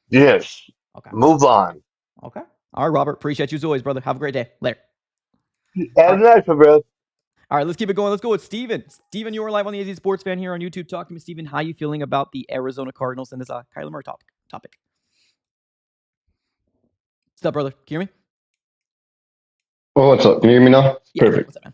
Yes. Okay. Move on. Okay. All right, Robert. Appreciate you as always, brother. Have a great day. Later. All Have a right. nice one, bro. All right, let's keep it going. Let's go with Steven. Steven, you are live on the AZ Sports Fan here on YouTube. Talk to me, Steven. How you feeling about the Arizona Cardinals and this Kyler Murray topic? What's up, brother? Can you hear me? Oh, what's up? Can you hear me now? Yeah. Perfect. What's up, man?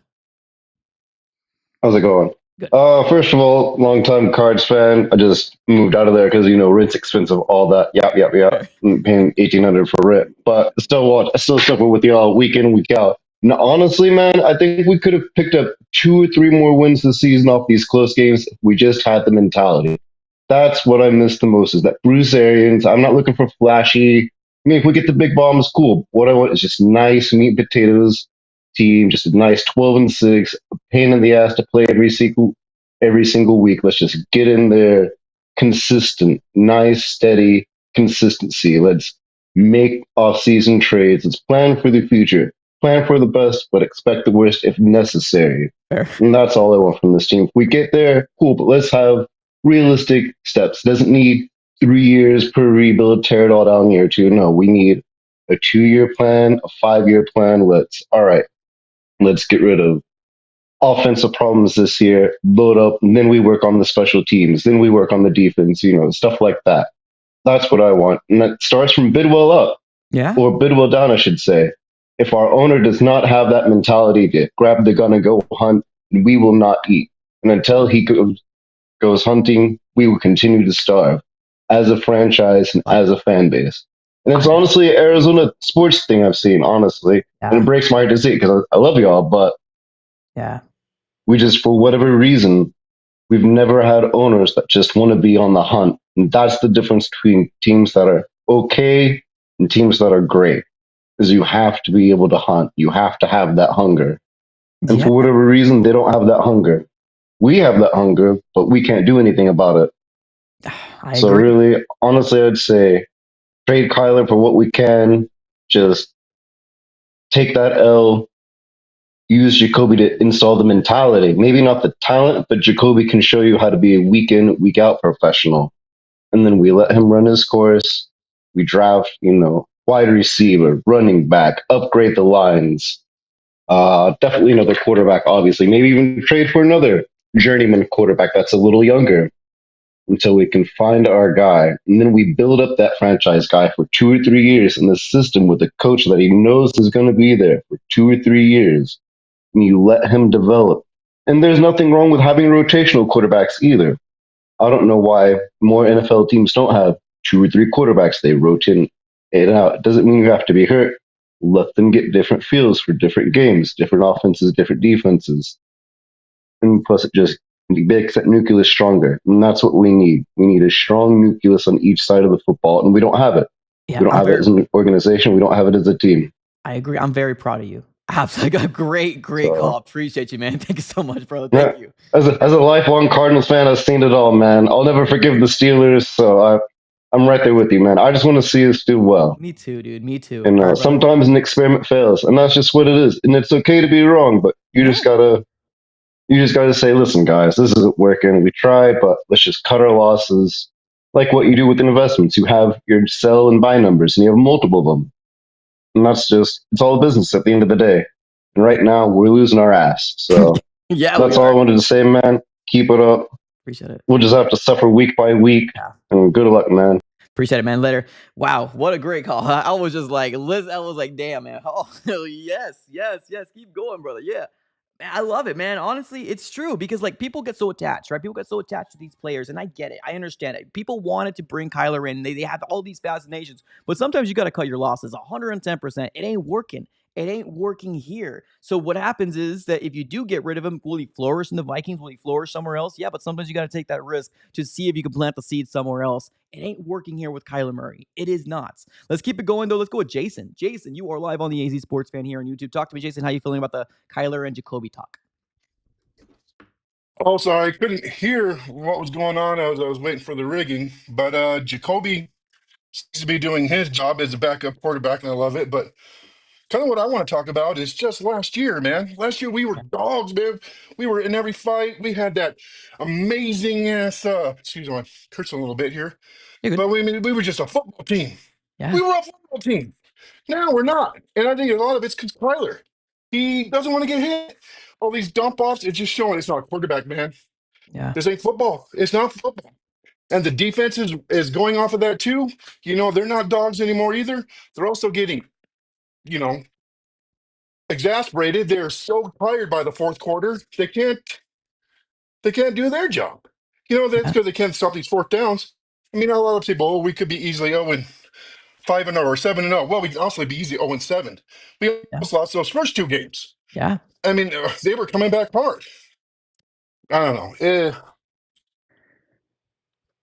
How's it going? Good. First of all, longtime Cards fan. I just moved out of there because rent's expensive, all that. Yep. Fair. I'm paying 1,800 for rent, but still watch. I still suffer with y'all week in, week out. Now, honestly, man, I think we could have picked up 2 or 3 more wins this season off these close games if we just had the mentality. That's what I miss the most is that Bruce Arians. I'm not looking for flashy. I mean, if we get the big bombs, cool. What I want is just nice meat and potatoes team, just a nice 12-6, a pain in the ass to play every single week. Let's just get in there, consistent, nice, steady consistency. Let's make off-season trades. Let's plan for the future. Plan for the best, but expect the worst if necessary. Fair. And that's all I want from this team. If we get there, cool, but let's have realistic steps. Doesn't need 3 years per rebuild, tear it all down year two. No, we need a 2-year plan, a 5-year plan. All right, let's get rid of offensive problems this year, load up, and then we work on the special teams. Then we work on the defense, stuff like that. That's what I want. And that starts from Bidwell up, Yeah. or Bidwell down, I should say. If our owner does not have that mentality to grab the gun and go hunt, we will not eat. And until he goes hunting, we will continue to starve as a franchise and as a fan base. And it's honestly an Arizona sports thing I've seen, honestly. Yeah. And it breaks my heart to see it because I love y'all, but Yeah. we just, for whatever reason, we've never had owners that just want to be on the hunt. And that's the difference between teams that are okay and teams that are great. Is you have to be able to hunt. You have to have that hunger. And Yeah. for whatever reason, they don't have that hunger. We have that hunger, but we can't do anything about it. I So agree. really, honestly, I'd say trade Kyler for what we can. Just take that L. Use Jacoby to install the mentality. Maybe not the talent, but Jacoby can show you how to be a week in, week out professional. And then we let him run his course. We draft, wide receiver, running back, upgrade the lines. Definitely another quarterback, obviously. Maybe even trade for another journeyman quarterback that's a little younger until we can find our guy. And then we build up that franchise guy for 2 or 3 years in the system with a coach that he knows is going to be there for 2 or 3 years. And you let him develop. And there's nothing wrong with having rotational quarterbacks either. I don't know why more NFL teams don't have 2 or 3 quarterbacks. They rotate it out. It doesn't mean you have to be hurt. Let them get different feels for different games, different offenses, different defenses. And plus, it just makes that nucleus stronger. And that's what we need. We need a strong nucleus on each side of the football, and we don't have it. Yeah. We don't have it as an organization. We don't have it as a team. I agree. I'm very proud of you. Absolutely. Great call. Appreciate you, man. Thank you so much, brother. Thank you. As a lifelong Cardinals fan, I've seen it all, man. I'll never forgive the Steelers, so I'm right there with you, man. I just want to see us do well. Me too, dude. Me too. And All right, brother. sometimes an experiment fails, and that's just what it is. And it's okay to be wrong, but you just gotta say, listen, guys, this isn't working. We tried, but let's just cut our losses. Like what you do with investments, you have your sell and buy numbers, and you have multiple of them. And it's all a business at the end of the day. And right now, we're losing our ass. So Yeah, that's all I wanted to say, man. Keep it up. Appreciate it. We'll just have to suffer week by week. Yeah. And good luck, man. Appreciate it, man. Later. Wow, what a great call. I was just like, I was like, damn, man. Oh, yes. Keep going, brother. Yeah. Man, I love it, man. Honestly, it's true because like people get so attached, right? People get so attached to these players, and I get it. I understand it. People wanted to bring Kyler in. They have all these fascinations, but sometimes you got to cut your losses 110%. It ain't working. It ain't working here. So what happens is that if you do get rid of him, will he flourish in the Vikings? Will he flourish somewhere else? Yeah, but sometimes you got to take that risk to see if you can plant the seed somewhere else. It ain't working here with Kyler Murray. It is not. Let's keep it going, though. Let's go with Jason. Jason, you are live on the AZ Sports Fan here on YouTube. Talk to me, Jason. How you feeling about the Kyler and Jacoby talk? Oh, sorry, I couldn't hear what was going on. I was waiting for the rigging, but Jacoby seems to be doing his job as a backup quarterback, and I love it. But kind of what I want to talk about is just last year, man. Last year we were dogs, man. We were in every fight. We had that amazing ass. Excuse me, I'm cursing a little bit here, You're good. but we were just a football team. Yeah. We were a football team. Now we're not, and I think a lot of it's because Kyler. He doesn't want to get hit. All these dump offs, it's just showing it's not a quarterback, man. Yeah. This ain't football. It's not football. And the defense is going off of that too. They're not dogs anymore either. They're also getting, you know, exasperated. They're so tired by the fourth quarter. They can't do their job. That's Yeah. because they can't stop these fourth downs. I mean, a lot of people, we could be easily 0-5-0 or 7-0. Well, we could also be easy 0-7. We Yeah. also lost those first two games. Yeah. I mean, they were coming back hard. I don't know.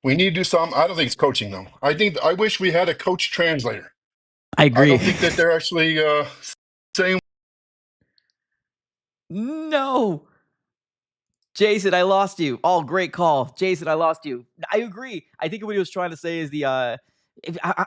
We need to do some. I don't think it's coaching though. I wish we had a coach translator. I I agree. don't think that they're actually saying. No. Jason, I lost you. Oh, great call. Jason, I lost you. I agree. I think what he was trying to say is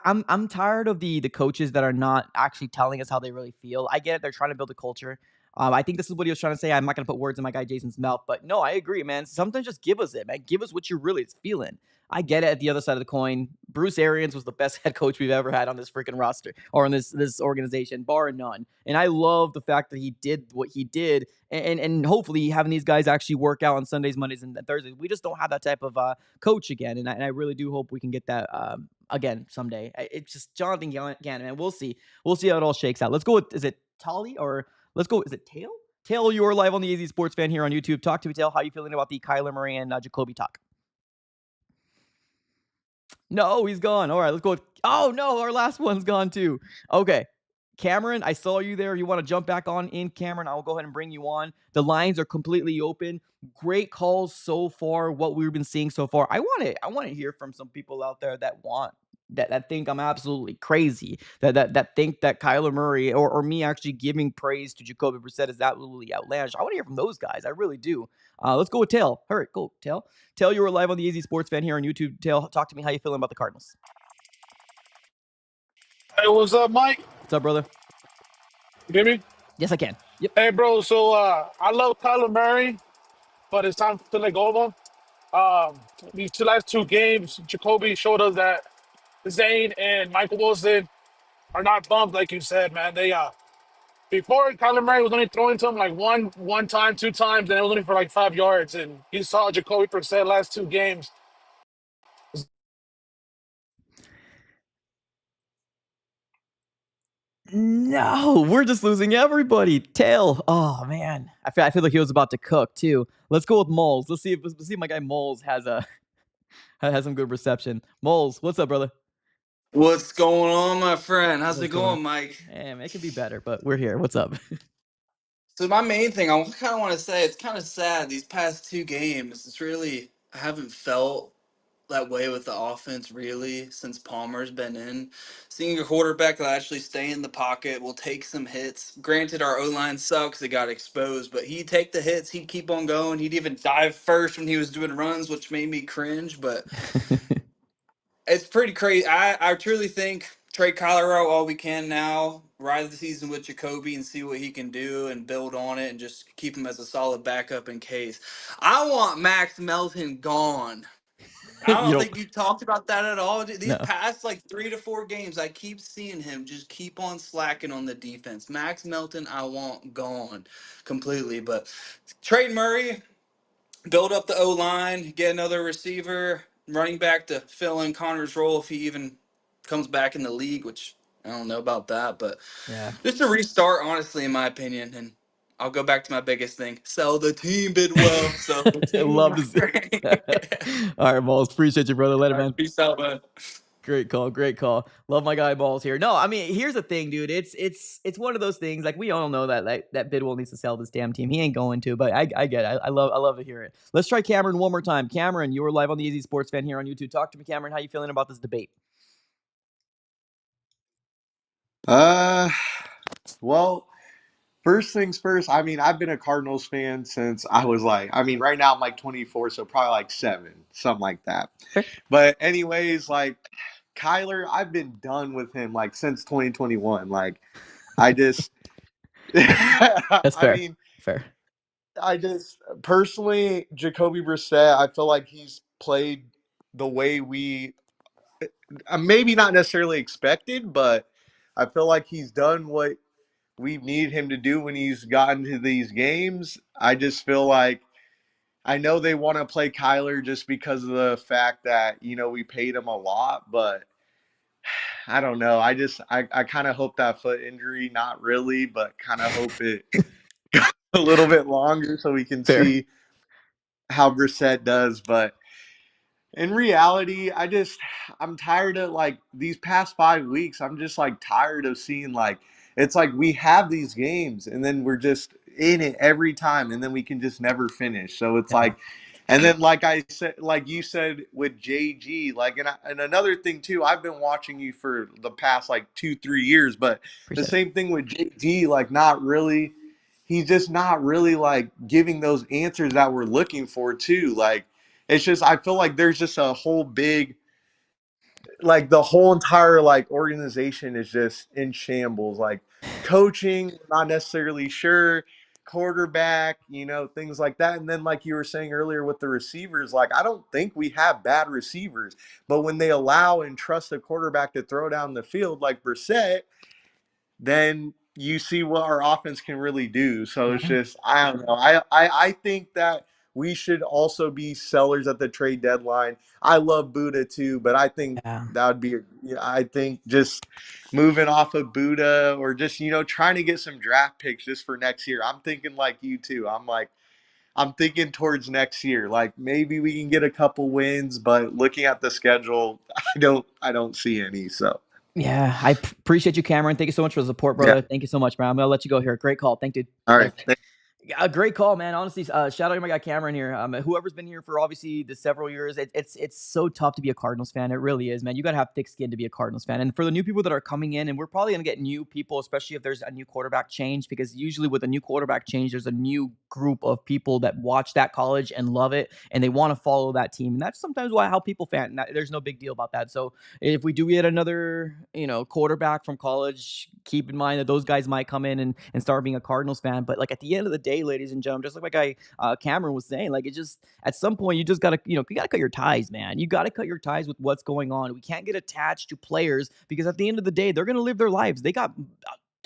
I'm tired of the coaches that are not actually telling us how they really feel. I get it. They're trying to build a culture. I think this is what he was trying to say. I'm not going to put words in my guy Jason's mouth, but no, I agree, man. Sometimes just give us it, man. Give us what you're really feeling. I get it at the other side of the coin. Bruce Arians was the best head coach we've ever had on this freaking roster or on this organization, bar none. And I love the fact that he did what he did, and hopefully having these guys actually work out on Sundays, Mondays, and Thursdays. We just don't have that type of coach again, and I really do hope we can get that again someday. It's just Jonathan Gannon, man. We'll see. We'll see how it all shakes out. Let's go with, is it Tolly or let's go, is it Tail? Tail, you are live on the AZ Sports Fan here on YouTube. Talk to me, Tail. How you feeling about the Kyler Murray and Jacoby talk? No, he's gone. All right, let's go with, oh no, our last one's gone too. Okay. Cameron, I saw you there. You want to jump back on in, Cameron? I will go ahead and bring you on. The lines are completely open. Great calls so far. What we've been seeing so far. I want to hear from some people out there that think I'm absolutely crazy. That think that Kyler Murray or me actually giving praise to Jacoby Brissett is absolutely outlandish. I want to hear from those guys. I really do. Let's go with Tail. All right, go Tail. Tail, you were live on the AZ Sports Fan here on YouTube. Tail, talk to me. How you feeling about the Cardinals? Hey, what's up, Mike? What's up, brother? You hear me? Yes, I can. Yep. Hey, bro. So I love Kyler Murray, but it's time to let go of him. These last two games, Jacoby showed us that Zane and Michael Wilson are not bums, like you said, man. They before Kyler Murray was only throwing to him like one time, two times, and it was only for like 5 yards. And you saw Jacoby Brissett last two games. No, we're just losing everybody. Tail. Oh man, I feel like he was about to cook too. Let's go with Moles. Let's see if my guy Moles has has some good reception. Moles, what's up, brother? What's going on, my friend? How's What's it going on? going, Mike? Man, it could be better, but we're here. What's up? So my main thing I kind of want to say, it's kind of sad these past two games. I haven't felt that way with the offense really since Palmer's been in. Seeing a quarterback that actually stay in the pocket, will take some hits. Granted, our O-line sucks. It got exposed, but he'd take the hits. He'd keep on going. He'd even dive first when he was doing runs, which made me cringe, but it's pretty crazy. I truly think trade Kyler out all we can now, ride the season with Jacoby and see what he can do and build on it and just keep him as a solid backup in case. I want Max Melton gone. I You don't don't think you talked about that at all. These know. past like 3 to 4 games, I keep seeing him just keep on slacking on the defense. Max Melton, I want gone completely. But trade Murray, build up the O line, get another receiver, running back to fill in Connor's role if he even comes back in the league, which I don't know about that, but Yeah. just a restart, honestly, in my opinion. And I'll go back to my biggest thing: sell the team, Bidwell. Sell the team. Love to see. All right, Moles. Appreciate you, brother. Later, All man. right, peace out, man. Great call. Great call. Love my guy Balls here. No, I mean, here's the thing, dude. It's one of those things. Like, we all know that that Bidwell needs to sell this damn team. He ain't going to, but I get it. I love to hear it. Let's try Cameron one more time. Cameron, you were live on the Easy Sports Fan here on YouTube. Talk to me, Cameron. How you feeling about this debate? Well, first things first, I mean, I've been a Cardinals fan since I was like, I mean, right now I'm like 24, so probably like 7, something like that. Fair. But anyways, like Kyler, I've been done with him like since 2021. Like I just That's I fair. mean, Fair. I just personally Jacoby Brissett, I feel like he's played the way we maybe not necessarily expected, but I feel like he's done what we need him to do when he's gotten to these games. I just feel like I know they want to play Kyler just because of the fact that, we paid him a lot, but I don't know. I kind of hope that foot injury, not really, but kind of hope it a little bit longer so we can Fair. see how Brissett does. But in reality, I'm tired of like these past 5 weeks. I'm just like tired of seeing like it's like we have these games and then we're just in it every time and then we can just never finish. So it's Yeah. like, and then like I said, like you said with JG, like and another thing too. I've been watching you for the past like 2-3 years, but the Appreciate it. same thing with JG, like not really. He's just not really like giving those answers that we're looking for too. Like it's just I feel like there's just a whole big like the whole entire like organization is just in shambles. Like coaching, not necessarily sure, quarterback, things like that. And then like you were saying earlier with the receivers, like I don't think we have bad receivers, but when they allow and trust the quarterback to throw down the field like Brissett, then you see what our offense can really do. So it's Yeah. just I don't know. I think that we should also be sellers at the trade deadline. I love Buddha too, but I think Yeah. that would be I think just moving off of Buddha or just trying to get some draft picks just for next year. I'm thinking like you too. I'm thinking towards next year. Like maybe we can get a couple wins, but looking at the schedule, I don't see any. So Yeah. Appreciate you, Cameron. Thank you so much for the support, yeah. brother. Thank you so much, man. I'm gonna let you go here. Great call. Thank you. All Later. right. Yeah, great call, man. Honestly, shout out to my guy Cameron here. Whoever's been here for obviously the several years, it's so tough to be a Cardinals fan. It really is, man. You gotta have thick skin to be a Cardinals fan. And for the new people that are coming in, and we're probably gonna get new people, especially if there's a new quarterback change, because usually with a new quarterback change, there's a new group of people that watch that college and love it, and they want to follow that team. And that's sometimes how people fan. There's no big deal about that. So if we do get another, quarterback from college, keep in mind that those guys might come in and start being a Cardinals fan. But like at the end of the day, ladies and gentlemen, just like my guy Cameron was saying, like it just at some point you just gotta, you gotta cut your ties, man. You gotta cut your ties with what's going on. We can't get attached to players because at the end of the day, they're gonna live their lives. They got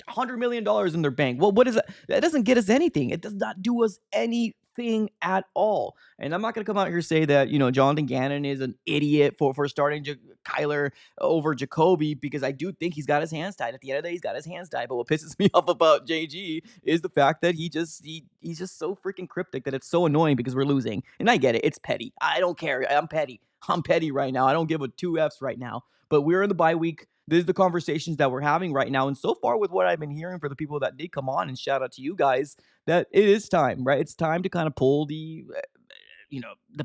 $100 million in their bank. Well, what is that? That doesn't get us anything. It does not do us anything at all. And I'm not going to come out here and say that, Jonathan Gannon is an idiot for starting Kyler over Jacoby, because I do think he's got his hands tied. At the end of the day, he's got his hands tied. But what pisses me off about JG is the fact that he's just so freaking cryptic that it's so annoying because we're losing. And I get it. It's petty. I don't care. I'm petty. I'm petty right now. I don't give a two F's right now. But we're in the bye week. This is the conversations that we're having right now. And so far with what I've been hearing for the people that did come on, and shout out to you guys, that it is time, right? It's time to kind of pull the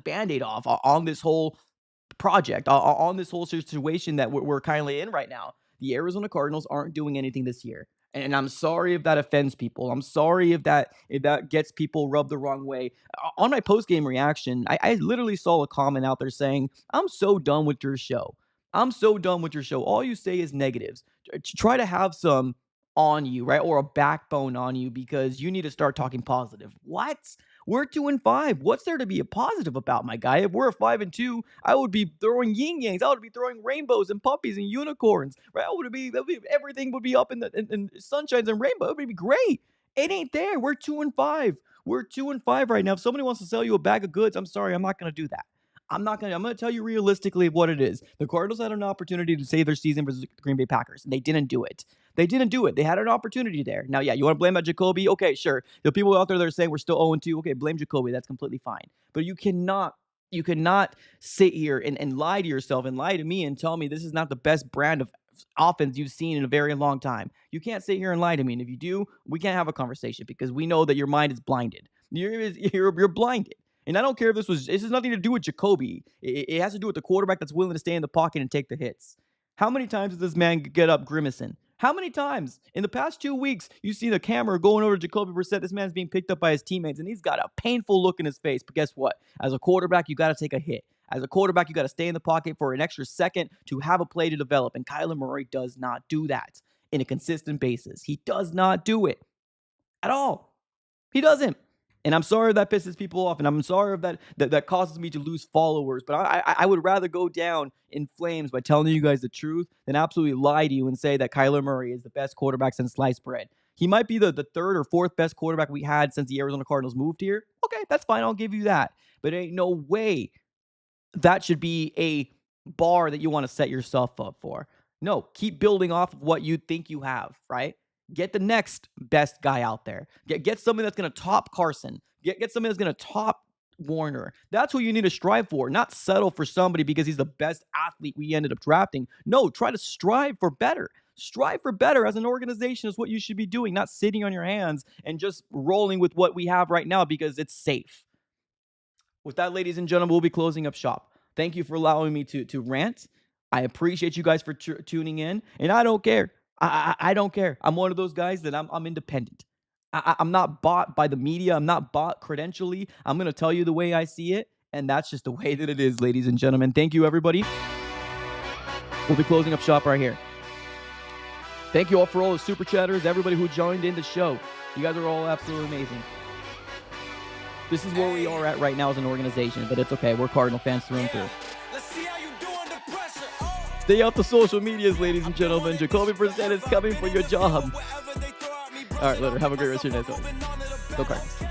Band-Aid off on this whole project, on this whole situation that we're kindly in right now. The Arizona Cardinals aren't doing anything this year. And I'm sorry if that offends people. I'm sorry if that gets people rubbed the wrong way. On my post-game reaction, I literally saw a comment out there saying, I'm so done with your show. I'm so done with your show. All you say is negatives. Try to have some on you, right? Or a backbone on you, because you need to start talking positive. What? We're 2-5. What's there to be a positive about, my guy? If we're a 5-2, I would be throwing yin yangs. I would be throwing rainbows and puppies and unicorns, right? Everything would be up in the in sunshines and rainbow. It would be great. It ain't there. We're 2-5. We're 2-5 right now. If somebody wants to sell you a bag of goods, I'm sorry, I'm not going to do that. I'm going to tell you realistically what it is. The Cardinals had an opportunity to save their season versus the Green Bay Packers, and they didn't do it. They didn't do it. They had an opportunity there. Now, yeah, you want to blame Jacoby? Okay, sure. The people out there that are saying we're still 0-2, okay, blame Jacoby. That's completely fine. But you cannot You cannot sit here and lie to yourself and lie to me and tell me this is not the best brand of offense you've seen in a very long time. You can't sit here and lie to me. And if you do, we can't have a conversation because we know that your mind is blinded. You're blinded. And I don't care if this has nothing to do with Jacoby. It has to do with the quarterback that's willing to stay in the pocket and take the hits. How many times does this man get up grimacing? How many times in the past 2 weeks you see the camera going over to Jacoby Brissett? This man's being picked up by his teammates, and he's got a painful look in his face. But guess what? As a quarterback, you got to take a hit. As a quarterback, you got to stay in the pocket for an extra second to have a play to develop. And Kyler Murray does not do that in a consistent basis. He does not do it at all. He doesn't. And I'm sorry if that pisses people off, and I'm sorry if that causes me to lose followers. But I would rather go down in flames by telling you guys the truth than absolutely lie to you and say that Kyler Murray is the best quarterback since sliced bread. He might be the third or fourth best quarterback we had since the Arizona Cardinals moved here. Okay, that's fine. I'll give you that. But ain't no way that should be a bar that you want to set yourself up for. No, keep building off of what you think you have, right? Get the next best guy out there. Get somebody that's going to top Carson. Get somebody that's going to top Warner. That's what you need to strive for, not settle for somebody because he's the best athlete we ended up drafting. No, try to strive for better. Strive for better as an organization is what you should be doing, not sitting on your hands and just rolling with what we have right now because it's safe. With that, ladies and gentlemen, we'll be closing up shop. Thank you for allowing me to rant. I appreciate you guys for tuning in, and I don't care. I don't care. I'm one of those guys that I'm independent. I'm not bought by the media. I'm not bought credentially. I'm going to tell you the way I see it, and that's just the way that it is, ladies and gentlemen. Thank you, everybody. We'll be closing up shop right here. Thank you all for all the super chatters, everybody who joined in the show. You guys are all absolutely amazing. This is where we are at right now as an organization, but it's okay. We're Cardinal fans through and through. Stay off the social medias, ladies and gentlemen. Jacoby Brissett is coming for your job. All right, later. Have a great rest of your day. Go Cardinals.